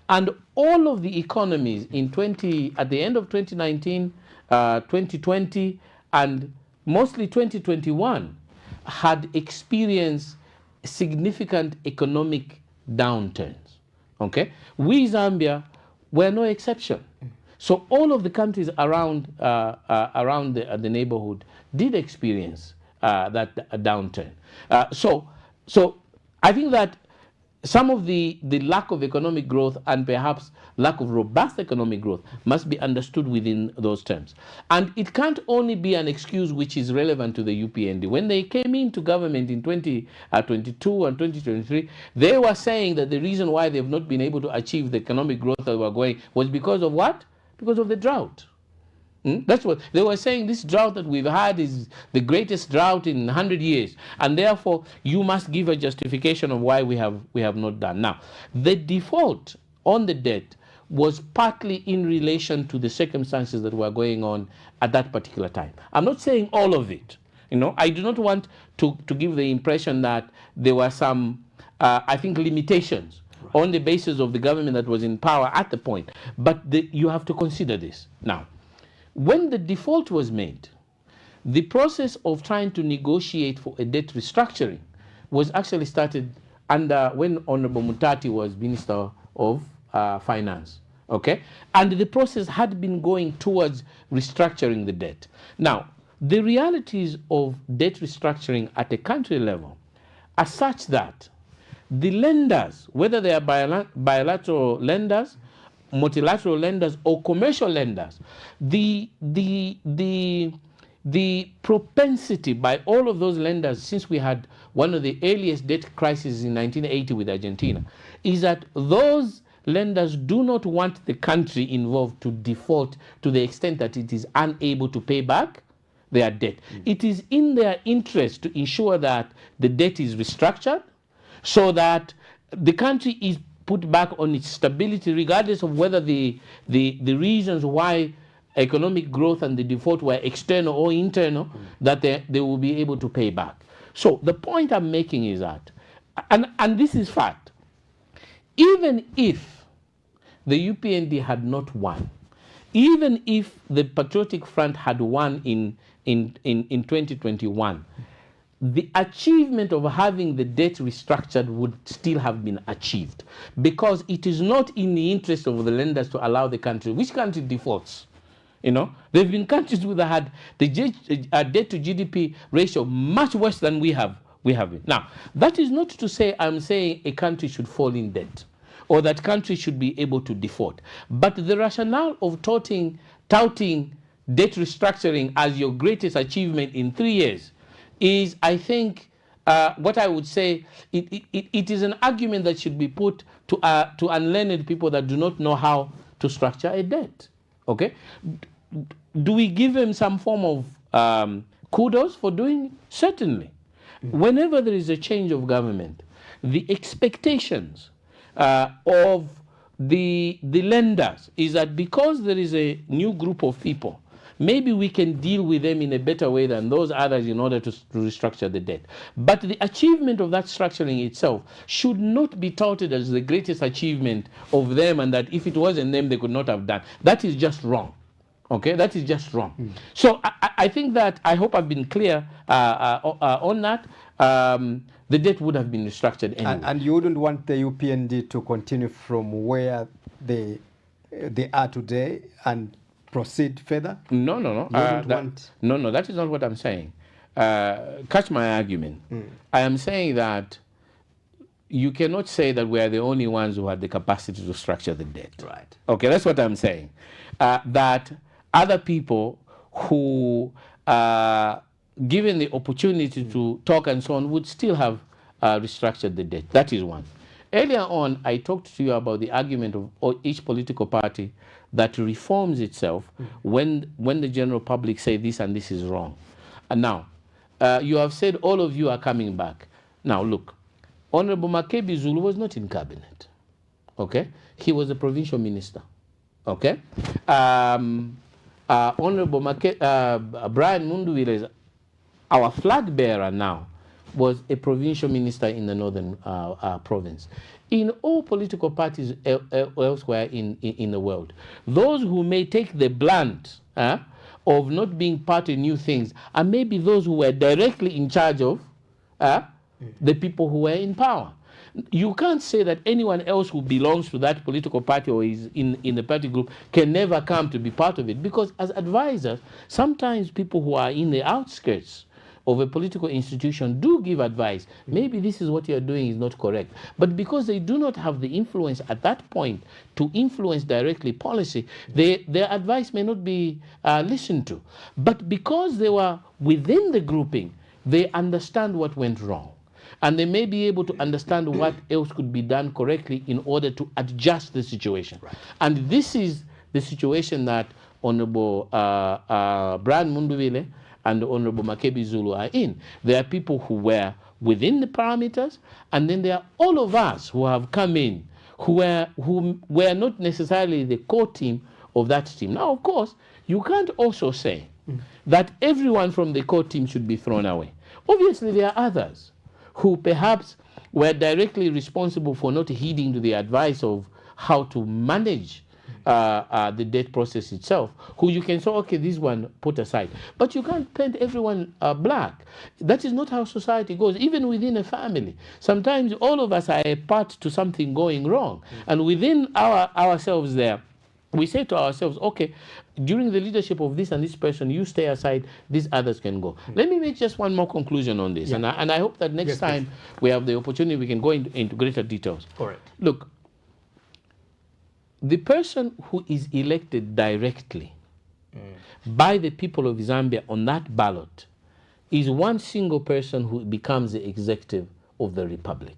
And all of the economies at the end of 2019, 2020, and mostly 2021 had experienced significant economic downturns. Okay, we Zambia were no exception. So all of the countries around the neighborhood did experience that downturn. So I think that some of the lack of economic growth and perhaps lack of robust economic growth must be understood within those terms. And it can't only be an excuse which is relevant to the UPND. When they came into government in 2022 and 2023, they were saying that the reason why they've not been able to achieve the economic growth that they were going was because of what? Because of the drought. That's what they were saying. This drought that we've had is the greatest drought in 100 years, and therefore you must give a justification of why we have not done. Now, the default on the debt was partly in relation to the circumstances that were going on at that particular time. I'm not saying all of it. I do not want to give the impression that there were some, I think, limitations on the basis of the government that was in power at the point. But you have to consider this now. When the default was made, the process of trying to negotiate for a debt restructuring was actually started when Honorable Mutati was Minister of Finance, okay? And the process had been going towards restructuring the debt. Now, the realities of debt restructuring at a country level are such that the lenders, whether they are bilateral lenders, multilateral lenders, or commercial lenders, the propensity by all of those lenders, since we had one of the earliest debt crises in 1980 with Argentina, is that those lenders do not want the country involved to default to the extent that it is unable to pay back their debt. It is in their interest to ensure that the debt is restructured so that the country is put back on its stability, regardless of whether the reasons why economic growth and the default were external or internal, that they will be able to pay back. So the point I'm making is that, and this is fact, even if the UPND had not won, even if the Patriotic Front had won in 2021, the achievement of having the debt restructured would still have been achieved, because it is not in the interest of the lenders to allow the country. Which country defaults? There have been countries that had the debt to GDP ratio much worse than we have it. Now, that is not to say I'm saying a country should fall in debt or that country should be able to default. But the rationale of touting debt restructuring as your greatest achievement in 3 years is, I think, what I would say, it is an argument that should be put to unlearned people that do not know how to structure a debt. Okay? Do we give them some form of kudos for doing it? Certainly. Whenever there is a change of government, the expectations of the lenders is that because there is a new group of people, maybe we can deal with them in a better way than those others in order to restructure the debt. But the achievement of that structuring itself should not be touted as the greatest achievement of them, and that if it wasn't them, they could not have done. That is just wrong. Okay, that is just wrong. So I think that, I hope I've been clear on that. The debt would have been restructured anyway. And you wouldn't want the UPND to continue from where they are today and proceed further? No. You wouldn't want... No, that is not what I'm saying. Catch my argument. I am saying that you cannot say that we are the only ones who had the capacity to structure the debt. Right. Okay, that's what I'm saying. That other people who given the opportunity to talk and so on, would still have restructured the debt. That is one. Earlier on, I talked to you about the argument of each political party that reforms itself when the general public say this and this is wrong. And now, you have said all of you are coming back. Now, look, Honorable Mujabi Lunu was not in cabinet. Okay? He was a provincial minister. Okay? Honorable Brian Mundubile, our flag bearer now, was a provincial minister in the northern province. In all political parties elsewhere in the world, those who may take the blunt of not being part of new things are maybe those who were directly in charge of the people who were in power. You can't say that anyone else who belongs to that political party or is in the party group can never come to be part of it, because as advisors, sometimes people who are in the outskirts of a political institution do give advice. Maybe this is what you're doing is not correct. But because they do not have the influence at that point to influence directly policy, their advice may not be listened to. But because they were within the grouping, they understand what went wrong. And they may be able to understand what else could be done correctly in order to adjust the situation. Right. And this is the situation that Honorable Brian Mundubile and Honorable Mujabi Lunu are in. There are people who were within the parameters, and then there are all of us who have come in who were not necessarily the core team of that team. Now, of course, you can't also say that everyone from the core team should be thrown away. Obviously, there are others who perhaps were directly responsible for not heeding to the advice of how to manage the debt process itself, who you can say, okay, this one put aside. But you can't paint everyone black. That is not how society goes, even within a family. Sometimes all of us are a part to something going wrong. And within ourselves there, we say to ourselves, okay, during the leadership of this and this person, you stay aside, these others can go. Let me make just one more conclusion on this. Yeah. And I hope that next time we have the opportunity, we can go into greater details. All right. Look, the person who is elected directly by the people of Zambia on that ballot is one single person who becomes the executive of the republic.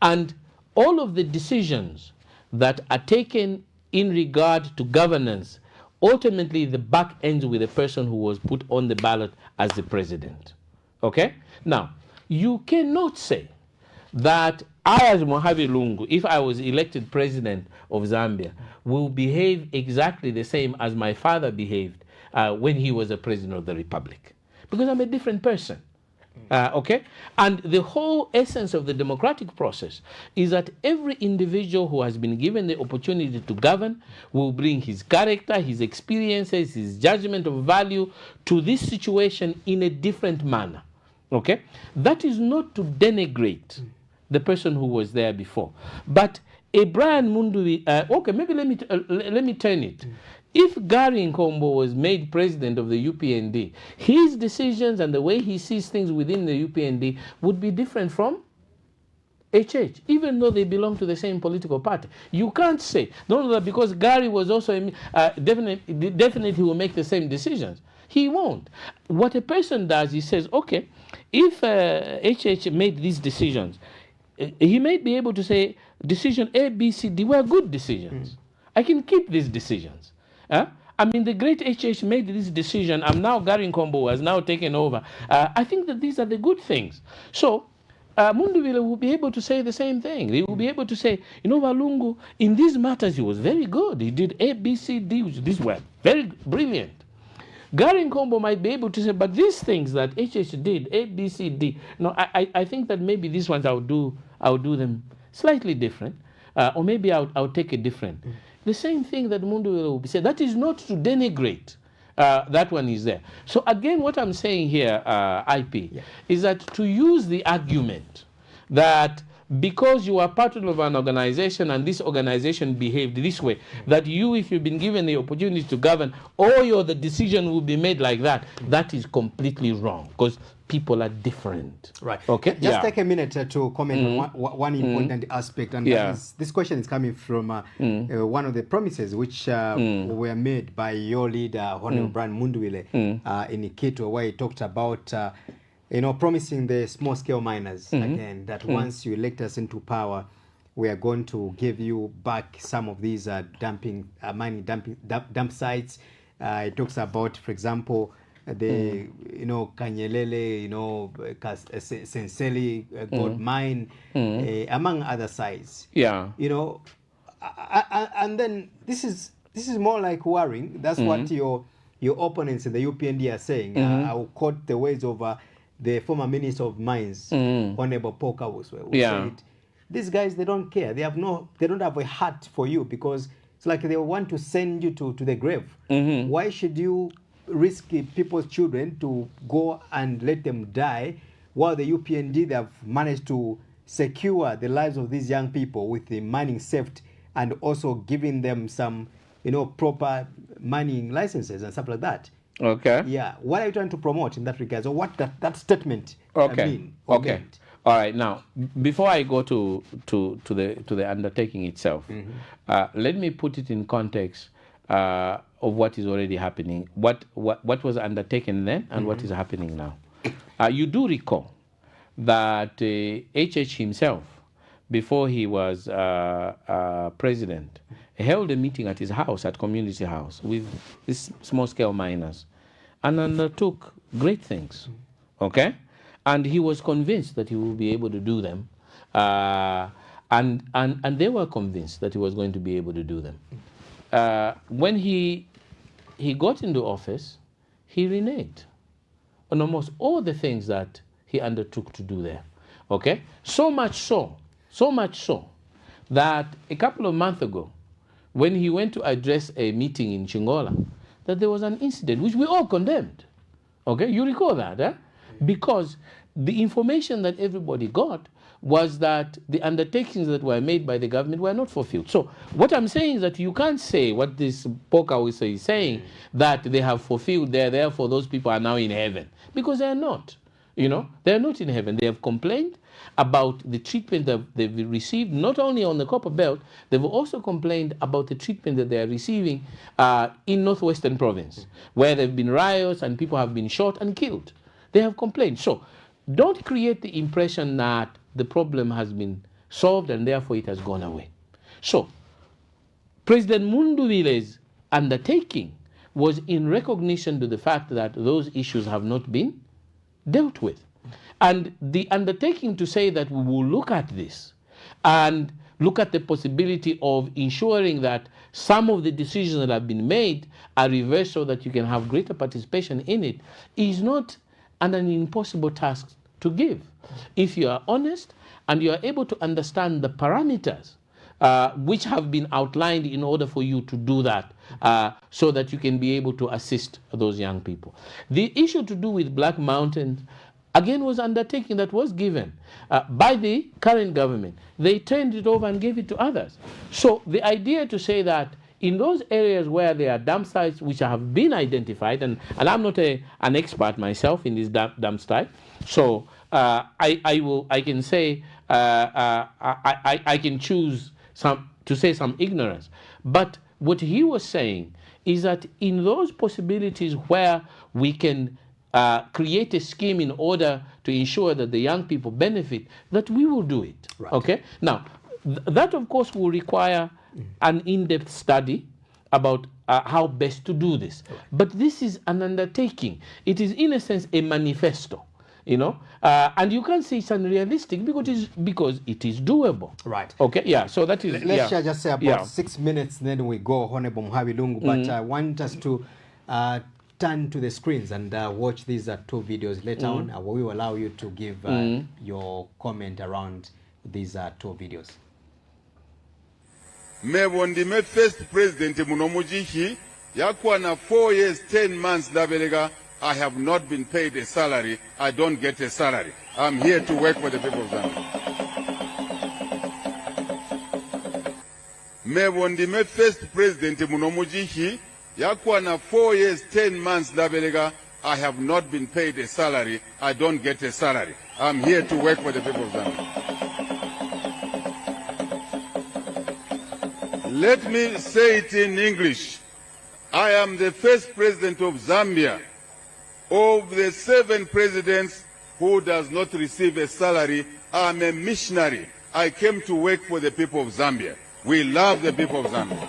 And all of the decisions that are taken in regard to governance, ultimately the buck ends with the person who was put on the ballot as the president. Okay? Now, you cannot say that I, as Muhabi Lungu, if I was elected president of Zambia, will behave exactly the same as my father behaved when he was the president of the republic. Because I'm a different person. Okay? And the whole essence of the democratic process is that every individual who has been given the opportunity to govern will bring his character, his experiences, his judgment of value to this situation in a different manner. Okay? That is not to denigrate the person who was there before. But a Brian Mundubile, okay, maybe let me turn it. If Gary Nkombo was made president of the UPND, his decisions and the way he sees things within the UPND would be different from HH, even though they belong to the same political party. You can't say, no, because Gary was also, definitely he will make the same decisions. He won't. What a person does, he says, okay, if HH made these decisions, he may be able to say, decision A, B, C, D were good decisions. I can keep these decisions. I mean, the great HH made this decision. I'm now Gary Nkombo has now taken over. I think that these are the good things. So, Mundubile will be able to say the same thing. He will be able to say, you know, Lungu, in these matters, he was very good. He did A, B, C, D. These were very brilliant. Gary Nkombo might be able to say, but these things that HH did, A, B, C, D, no, I think that maybe these ones I'll do them slightly different, or maybe I'll take a different. The same thing that Mundubile will be saying. That is not to denigrate. That one is there. So again, what I'm saying here, IP, is that to use the argument that because you are part of an organization and this organization behaved this way, that you, if you've been given the opportunity to govern, or the decision will be made like that, that is completely wrong, because people are different. Right. Okay. Just take a minute to comment on one important aspect, and that is, this question is coming from one of the promises which were made by your leader, Honorable Brian Munduwile, in Ikito, where he talked about promising the small-scale miners again that once you elect us into power, we are going to give you back some of these mining dump sites. It talks about, for example, the Kanyelele, Senseli gold mine, among other sites. Yeah. And then this is more like worrying. That's what your opponents in the UPND are saying. I will quote the words of the former Minister of Mines, Honorable Paul Kawuswe, who said, these guys, they don't care. They don't have a heart for you, because it's like they want to send you to the grave. Why should you risk people's children to go and let them die, while the UPND, they have managed to secure the lives of these young people with the mining safety, and also giving them some proper mining licenses and stuff like that? Okay. Yeah. What are you trying to promote in that regard? So what that statement mean? Okay. Meant? All right. Now, before I go to the undertaking itself, let me put it in context of what is already happening. What was undertaken then, and what is happening now. You do recall that HH himself, before he was president, held a meeting at his house, at Community House, with these small-scale miners, and undertook great things, okay? And he was convinced that he will be able to do them, and they were convinced that he was going to be able to do them. When he got into office, he reneged on almost all the things that he undertook to do there, okay? So much so that a couple of months ago, when he went to address a meeting in Chingola, that there was an incident which we all condemned. Okay, you recall that, eh? Because the information that everybody got was that the undertakings that were made by the government were not fulfilled. So what I'm saying is that you can't say what this Pokawisa is saying, that they have fulfilled there, therefore those people are now in heaven, because they are not. They are not in heaven. They have complained about the treatment that they've received, not only on the Copper Belt, they've also complained about the treatment that they are receiving in Northwestern Province, where there have been riots and people have been shot and killed. They have complained. So don't create the impression that the problem has been solved and therefore it has gone away. So President Munduwile's undertaking was in recognition to the fact that those issues have not been dealt with. And the undertaking to say that we will look at this and look at the possibility of ensuring that some of the decisions that have been made are reversed so that you can have greater participation in it is not an impossible task to give. If you are honest and you are able to understand the parameters which have been outlined in order for you to do that, so that you can be able to assist those young people. The issue to do with Black Mountain, again, was undertaking that was given by the current government. They turned it over and gave it to others. So the idea to say that in those areas where there are dump sites which have been identified, and I'm not an expert myself in this dump site, so I can say I can choose to say some ignorance. But what he was saying is that in those possibilities where we can create a scheme in order to ensure that the young people benefit, that we will do it. Right. Okay? Now, that of course will require an in-depth study about how best to do this. Right. But this is an undertaking. It is in a sense a manifesto, and you can't say it's unrealistic because it is doable. Right. Okay. Yeah. So that is. Let's just say about 6 minutes, then we go, Honorable Muhabi Lungu. But I want us to turn to the screens and watch these two videos later on. We will allow you to give your comment around these two videos. Mewondi me first president munomujihi yakuwa na 4 years 10 months ndabelega. I have not been paid a salary. I don't get a salary. I'm here to work for the people of Zambia. mebondime first president munomujihi yakwana 4 years 10 months labelega. I have not been paid a salary. I don't get a salary. I'm here to work for the people of Zambia. Let me say it in English. I am the first president of Zambia of the 7 presidents who does not receive a salary. I'm a missionary. I came to work for the people of Zambia. We love the people of Zambia.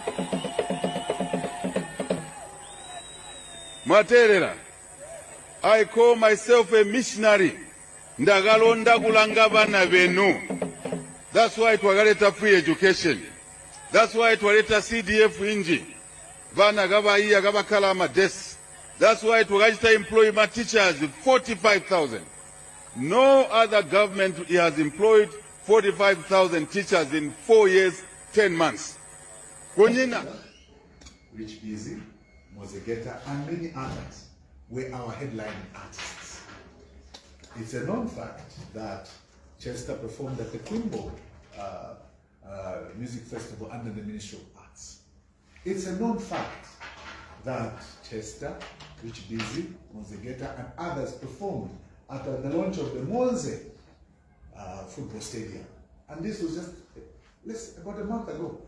Materera, I call myself a missionary. Ndagalonda kulanga bana benu. That's why twagaleta free education. That's why twaleta CDF inji. Bana gaba iya gaba kalama des. That's why twagajita employ my teachers 45,000. No other government has employed 45,000 teachers in 4 years, 10 months. Konyina. Rich Busy, Mozegeta, and many others were our headlining artists. It's a known fact that Chester performed at the Quimbo Music Festival under the Ministry of Arts. It's a known fact that Chester, Rich Busy, Mozegeta, and others performed at the launch of the Tonse football stadium. And this was just about a month ago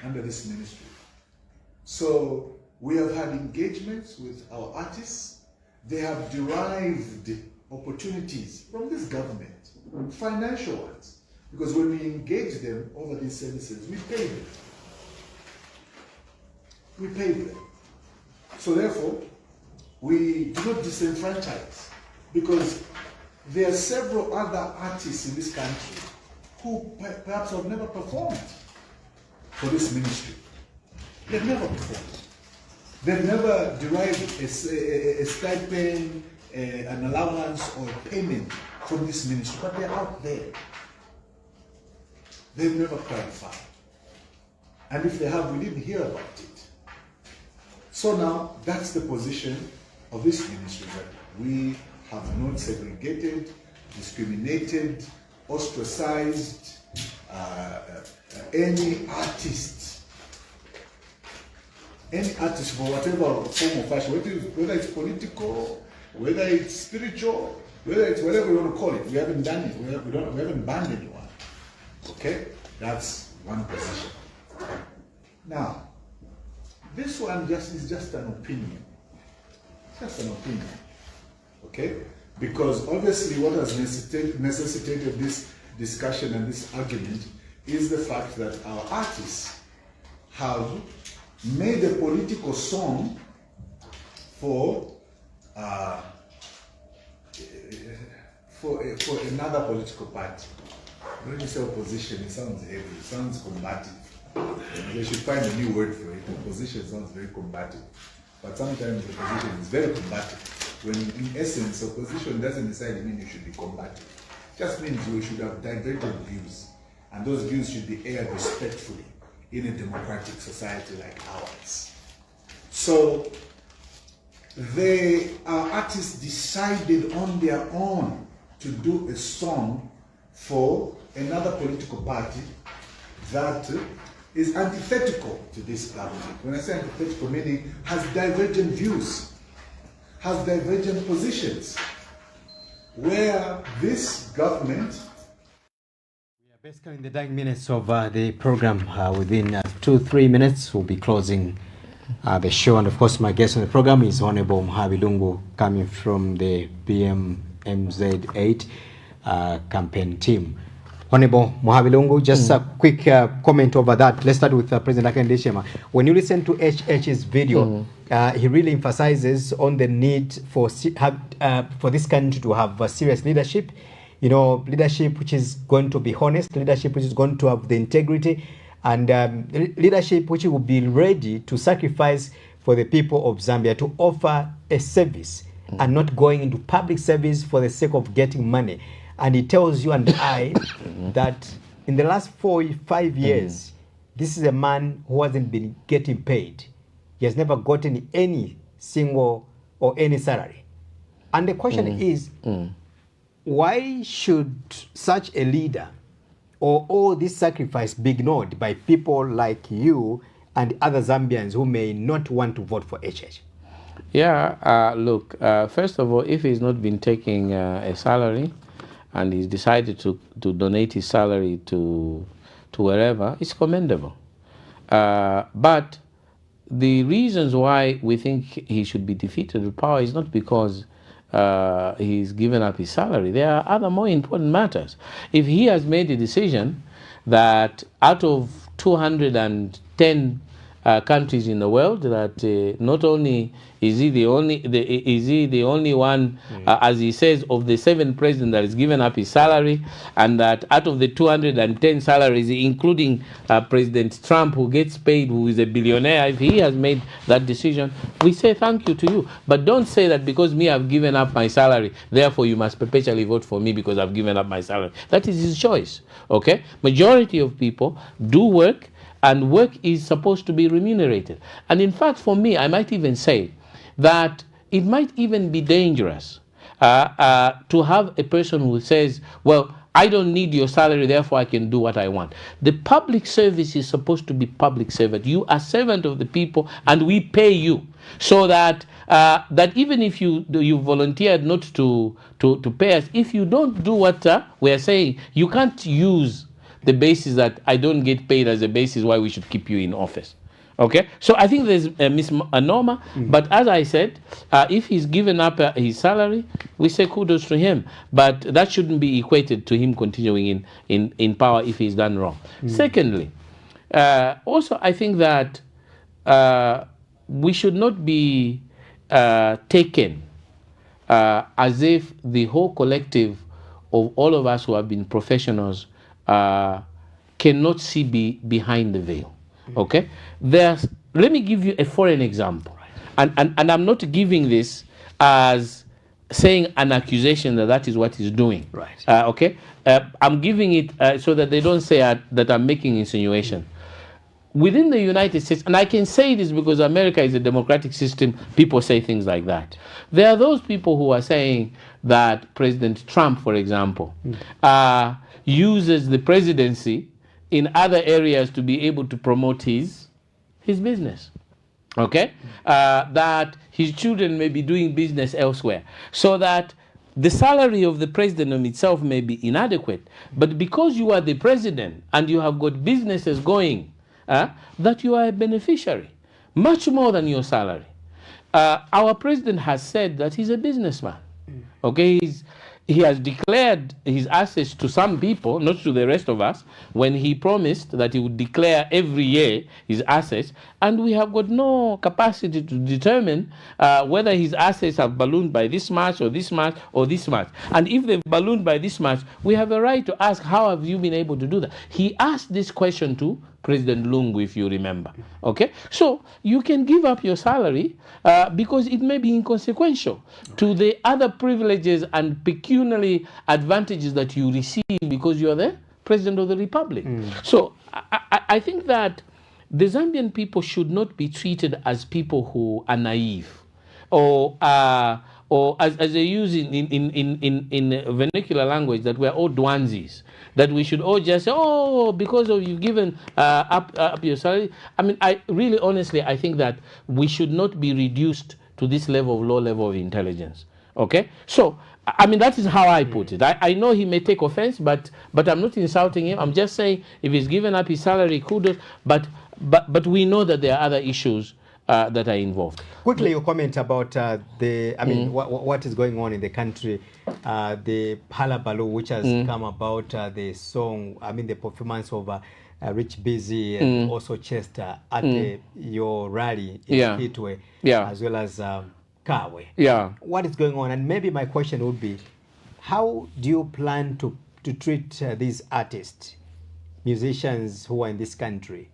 under this ministry. So we have had engagements with our artists. They have derived opportunities from this government, financial ones, because when we engage them over these services, we pay them. We pay them. So therefore, we do not disenfranchise, because there are several other artists in this country who perhaps have never performed for this ministry. They've never performed. They've never derived a stipend, an allowance, or a payment from this ministry, but they're out there. They've never qualified. And if they have, we didn't hear about it. So now, that's the position of this ministry, that we have not segregated, discriminated, ostracized any artist for whatever form of fashion, whether it's political, whether it's spiritual, whether it's whatever you want to call it. We haven't done it. We haven't banned anyone. Okay? That's one position. Now, this one is just an opinion. Just an opinion. Okay? Because obviously what has necessitated this discussion and this argument is the fact that our artists have made a political song for another political party. When you say opposition, it sounds heavy, it sounds combative. They should find a new word for it. Opposition sounds very combative. But sometimes opposition is very combative. When in essence, opposition doesn't necessarily mean you should be combative. It just means you should have divergent views. And those views should be aired respectfully in a democratic society like ours. So, our artists decided on their own to do a song for another political party that is antithetical to this government. When I say antithetical, meaning has divergent views, has divergent positions, where this government... We are basically in the dying minutes of the program. Within 2-3 minutes, we'll be closing the show. And of course, my guest on the program is Honorable Muhabi Lungu, coming from the BMMZ8 campaign team. Honorable Muhabi Lungu, just a quick comment over that. Let's start with President Hakainde Hichilema. When you listen to HH's video, he really emphasizes on the need for this country to have serious leadership. You know, leadership which is going to be honest, leadership which is going to have the integrity, and leadership which will be ready to sacrifice for the people of Zambia, to offer a service and not going into public service for the sake of getting money. And he tells you and I that in the last 4-5 years, this is a man who hasn't been getting paid. He has never gotten any single or any salary. And the question is, why should such a leader or all this sacrifice be ignored by people like you and other Zambians who may not want to vote for HH? Yeah, look, first of all, if he's not been taking a salary and he's decided to donate his salary to wherever, it's commendable. But the reasons why we think he should be defeated with power is not because he's given up his salary. There are other more important matters. If he has made a decision that out of 210 countries in the world, that not only is he the only one, as he says, of the 7 presidents that has given up his salary, and that out of the 210 salaries, including President Trump, who gets paid, who is a billionaire, if he has made that decision, we say thank you to you. But don't say that because me, I've given up my salary, therefore you must perpetually vote for me because I've given up my salary. That is his choice. Okay? Majority of people do work, and work is supposed to be remunerated. And in fact, for me, I might even say that it might even be dangerous to have a person who says, well, I don't need your salary, therefore I can do what I want. The public service is supposed to be public servant. You are servant of the people, and we pay you. So that that even if you volunteered not to pay us, if you don't do what we are saying, you can't use the basis that I don't get paid as a basis why we should keep you in office. Okay, so I think there's a misnomer, but as I said, if he's given up his salary, we say kudos to him, but that shouldn't be equated to him continuing in power if he's done wrong. Secondly, also I think that we should not be taken as if the whole collective of all of us who have been professionals cannot see behind the veil. Okay, let me give you a foreign example, and I'm not giving this as saying an accusation that is what he's doing. Right. Okay, I'm giving it so that they don't say that I'm making insinuation. Within the United States, and I can say this because America is a democratic system, people say things like that. There are those people who are saying that President Trump, for example, uses the presidency in other areas to be able to promote his business. Okay? That his children may be doing business elsewhere. So that the salary of the president in itself may be inadequate. But because you are the president and you have got businesses going, that you are a beneficiary, much more than your salary. Our president has said that he's a businessman. Okay? He has declared his assets to some people, not to the rest of us, when he promised that he would declare every year his assets, and we have got no capacity to determine whether his assets have ballooned by this much or this much or this much. And if they've ballooned by this much, we have a right to ask, how have you been able to do that? He asked this question to President Lungu, if you remember. Okay? So you can give up your salary because it may be inconsequential to the other privileges and pecuniary advantages that you receive because you are the president of the republic. So I think that the Zambian people should not be treated as people who are naive or as they use in vernacular language, that we're all dwanzis, that we should all just say, oh, because of you've given up your salary. I mean, I really, honestly, I think that we should not be reduced to this level of low level of intelligence. Okay? So, I mean, that is how I put it. I know he may take offense, but I'm not insulting him. I'm just saying if he's given up his salary, kudos, but we know that there are other issues that are involved. Quickly, your comment about what is going on in the country, the Halabalu, which has come about, the song, the performance of Rich Busy and also Chester at your rally in Hitwe, as well as Kawe. Yeah. What is going on? And maybe my question would be, how do you plan to treat these artists, musicians who are in this country?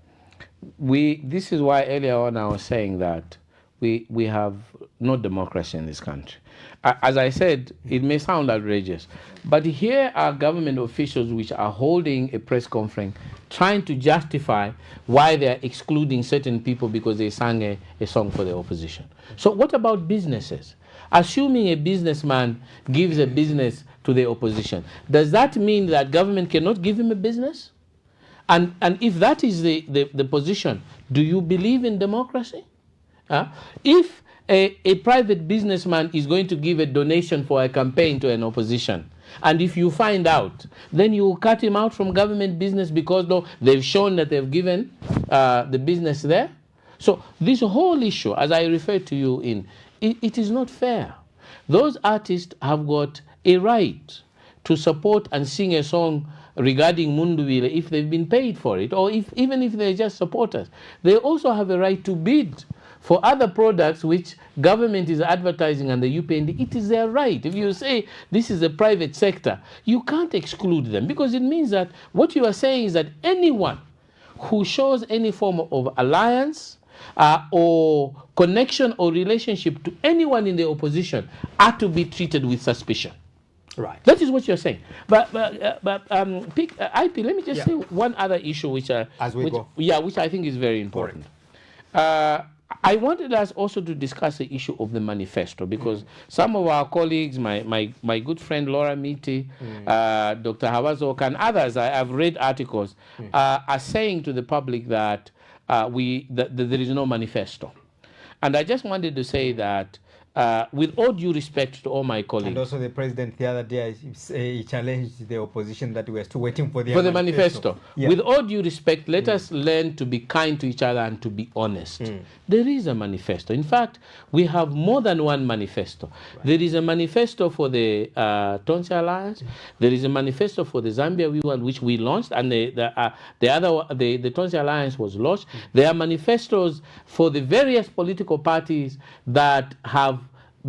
This is why earlier on I was saying that we have no democracy in this country. As I said, it may sound outrageous, but here are government officials which are holding a press conference trying to justify why they are excluding certain people because they sang a song for the opposition. So what about businesses? Assuming a businessman gives a business to the opposition. Does that mean that government cannot give him a business? And if that is the position, do you believe in democracy? If a private businessman is going to give a donation for a campaign to an opposition, and if you find out, then you will cut him out from government business because they've shown that they've given the business there. So this whole issue, as I referred to you it is not fair. Those artists have got a right to support and sing a song regarding Mundubile if they've been paid for it, or even if they're just supporters. They also have a right to bid for other products which government is advertising under UPND. It is their right. If you say this is a private sector, you can't exclude them, because it means that what you are saying is that anyone who shows any form of alliance or connection or relationship to anyone in the opposition are to be treated with suspicion. Right. That is what you're saying. But IP, let me just say one other issue which I think is very important. I wanted us also to discuss the issue of the manifesto, because some of our colleagues, my good friend Laura Miti, Dr. Hawazok, and others, I've read articles, are saying to the public that that there is no manifesto. And I just wanted to say that with all due respect to all my colleagues. And also the president the other day, he challenged the opposition that we are still waiting for the manifesto. Yeah. With all due respect, let us learn to be kind to each other and to be honest. There is a manifesto. In fact, we have more than one manifesto. Right. There is a manifesto for the Tonse Alliance. There is a manifesto for the Zambia We Want, which we launched, and the Tonse Alliance was launched. There are manifestos for the various political parties that have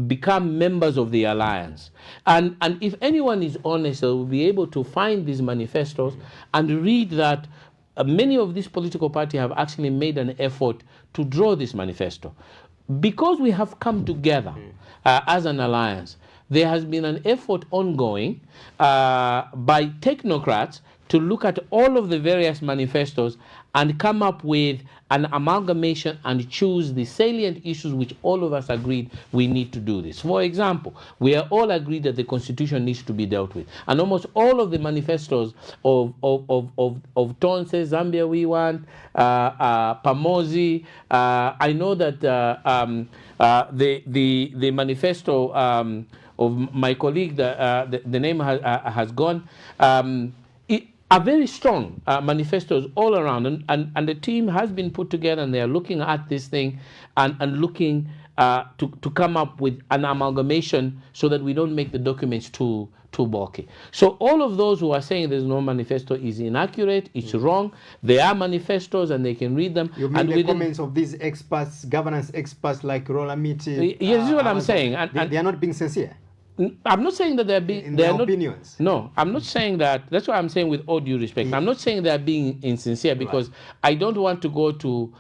become members of the alliance. And if anyone is honest, they will be able to find these manifestos and read that many of these political parties have actually made an effort to draw this manifesto. Because we have come together as an alliance, there has been an effort ongoing by technocrats to look at all of the various manifestos and come up with an amalgamation and choose the salient issues which all of us agreed we need to do this. For example, we are all agreed that the constitution needs to be dealt with. And almost all of the manifestos of Tonse, Zambia We Want, Pamozi, I know that the manifesto of my colleague, the name has gone, are very strong manifestos all around, and the team has been put together, and they are looking at this thing and looking to come up with an amalgamation so that we don't make the documents too bulky. So all of those who are saying there's no manifesto is inaccurate, it's wrong. There are manifestos and they can read them. You mean the comments of these experts, governance experts like Rola Miti? Yes, this is what I'm saying. And they are not being sincere. I'm not saying that they're being... In their opinions. No, I'm not saying that. That's what I'm saying with all due respect. I'm not saying they're being insincere, because I don't want to go to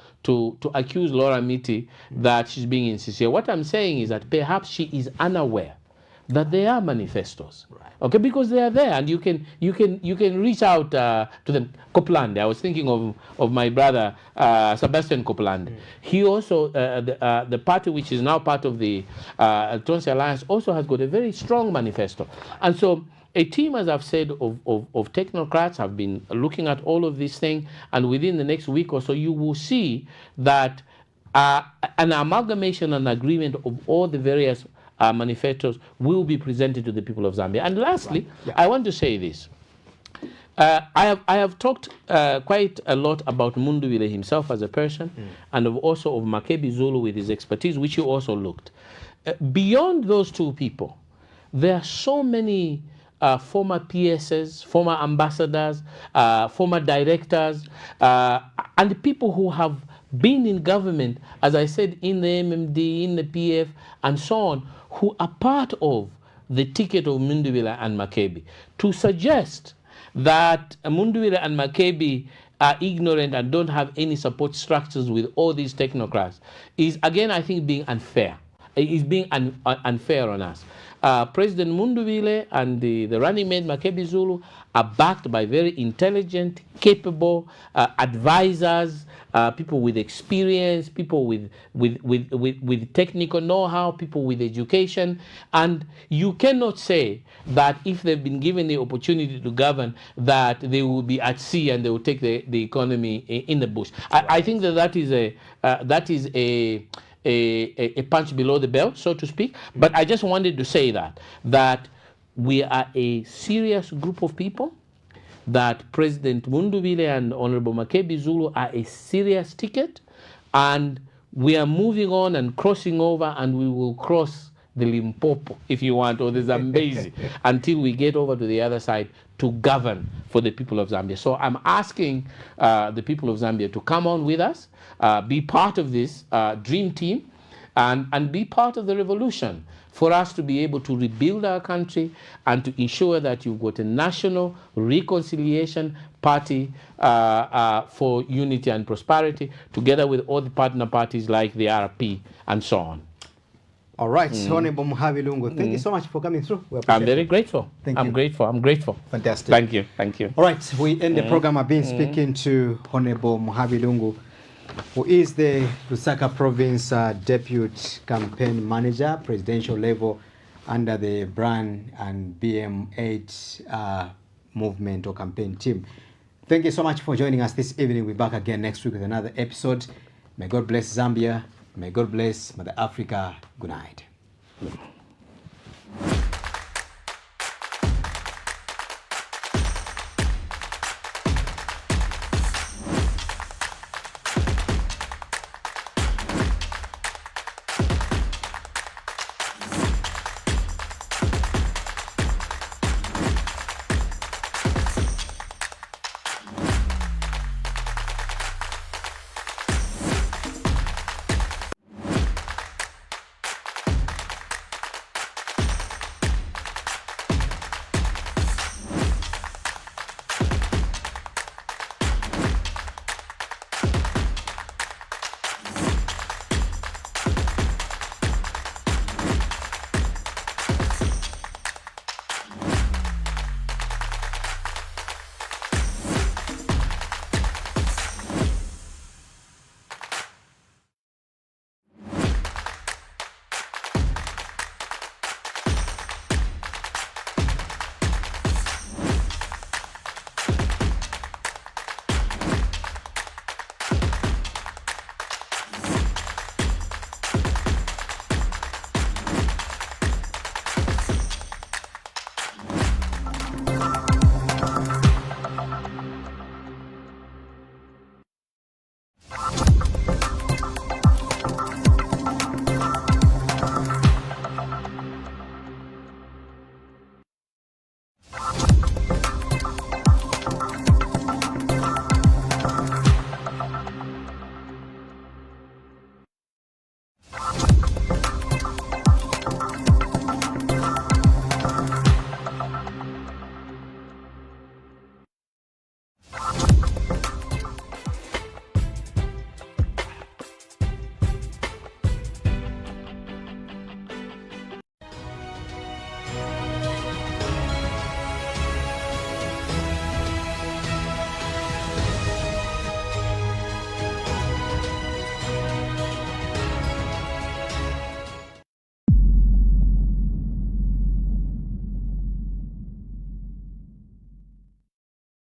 accuse Laura Miti that she's being insincere. What I'm saying is that perhaps she is unaware that there are manifestos. Right. Okay, because they are there, and you can reach out to them. Coplande, I was thinking of my brother Sebastian Coplande. He also the party which is now part of the Tonse Alliance also has got a very strong manifesto, and so a team, as I've said, of technocrats have been looking at all of these things, and within the next week or so, you will see that an amalgamation and agreement of all the various manifestos will be presented to the people of Zambia. And lastly, I want to say this. I have talked quite a lot about Mundubile himself as a person, and also of Mujabi Zulu with his expertise, which you also looked. Beyond those two people, there are so many former PSs, former ambassadors, former directors, and people who have been in government, as I said, in the MMD, in the PF, and so on, who are part of the ticket of Mundubile and Mujabi. To suggest that Mundubile and Mujabi are ignorant and don't have any support structures with all these technocrats is, again, I think, being unfair. It is being unfair on us. President Mundubile and the running mate Mujabi Zulu are backed by very intelligent, capable advisors, people with experience, people with technical know-how, people with education. And you cannot say that if they've been given the opportunity to govern, that they will be at sea and they will take the economy in the bush. I think that is a punch below the belt, so to speak. But I just wanted to say that we are a serious group of people, that President Mundubile and Honorable Mujabi Zulu are a serious ticket, and we are moving on and crossing over, and we will cross the Limpopo, if you want, or the Zambezi, until we get over to the other side to govern for the people of Zambia. So I'm asking the people of Zambia to come on with us, be part of this dream team, and be part of the revolution for us to be able to rebuild our country and to ensure that you've got a national reconciliation party for unity and prosperity, together with all the partner parties like the RP and so on. All right, Honorable Muhabi Lungu, thank you so much for coming through. I'm very grateful. Thank you. I'm grateful. Fantastic. Thank you. Thank you. All right, we end the program. I've been speaking to Honorable Muhabi Lungu, who is the Lusaka Province Deputy Campaign Manager, presidential level, under the Brand and BM8 movement or campaign team. Thank you so much for joining us this evening. We'll be back again next week with another episode. May God bless Zambia. May God bless Mother Africa. Good night.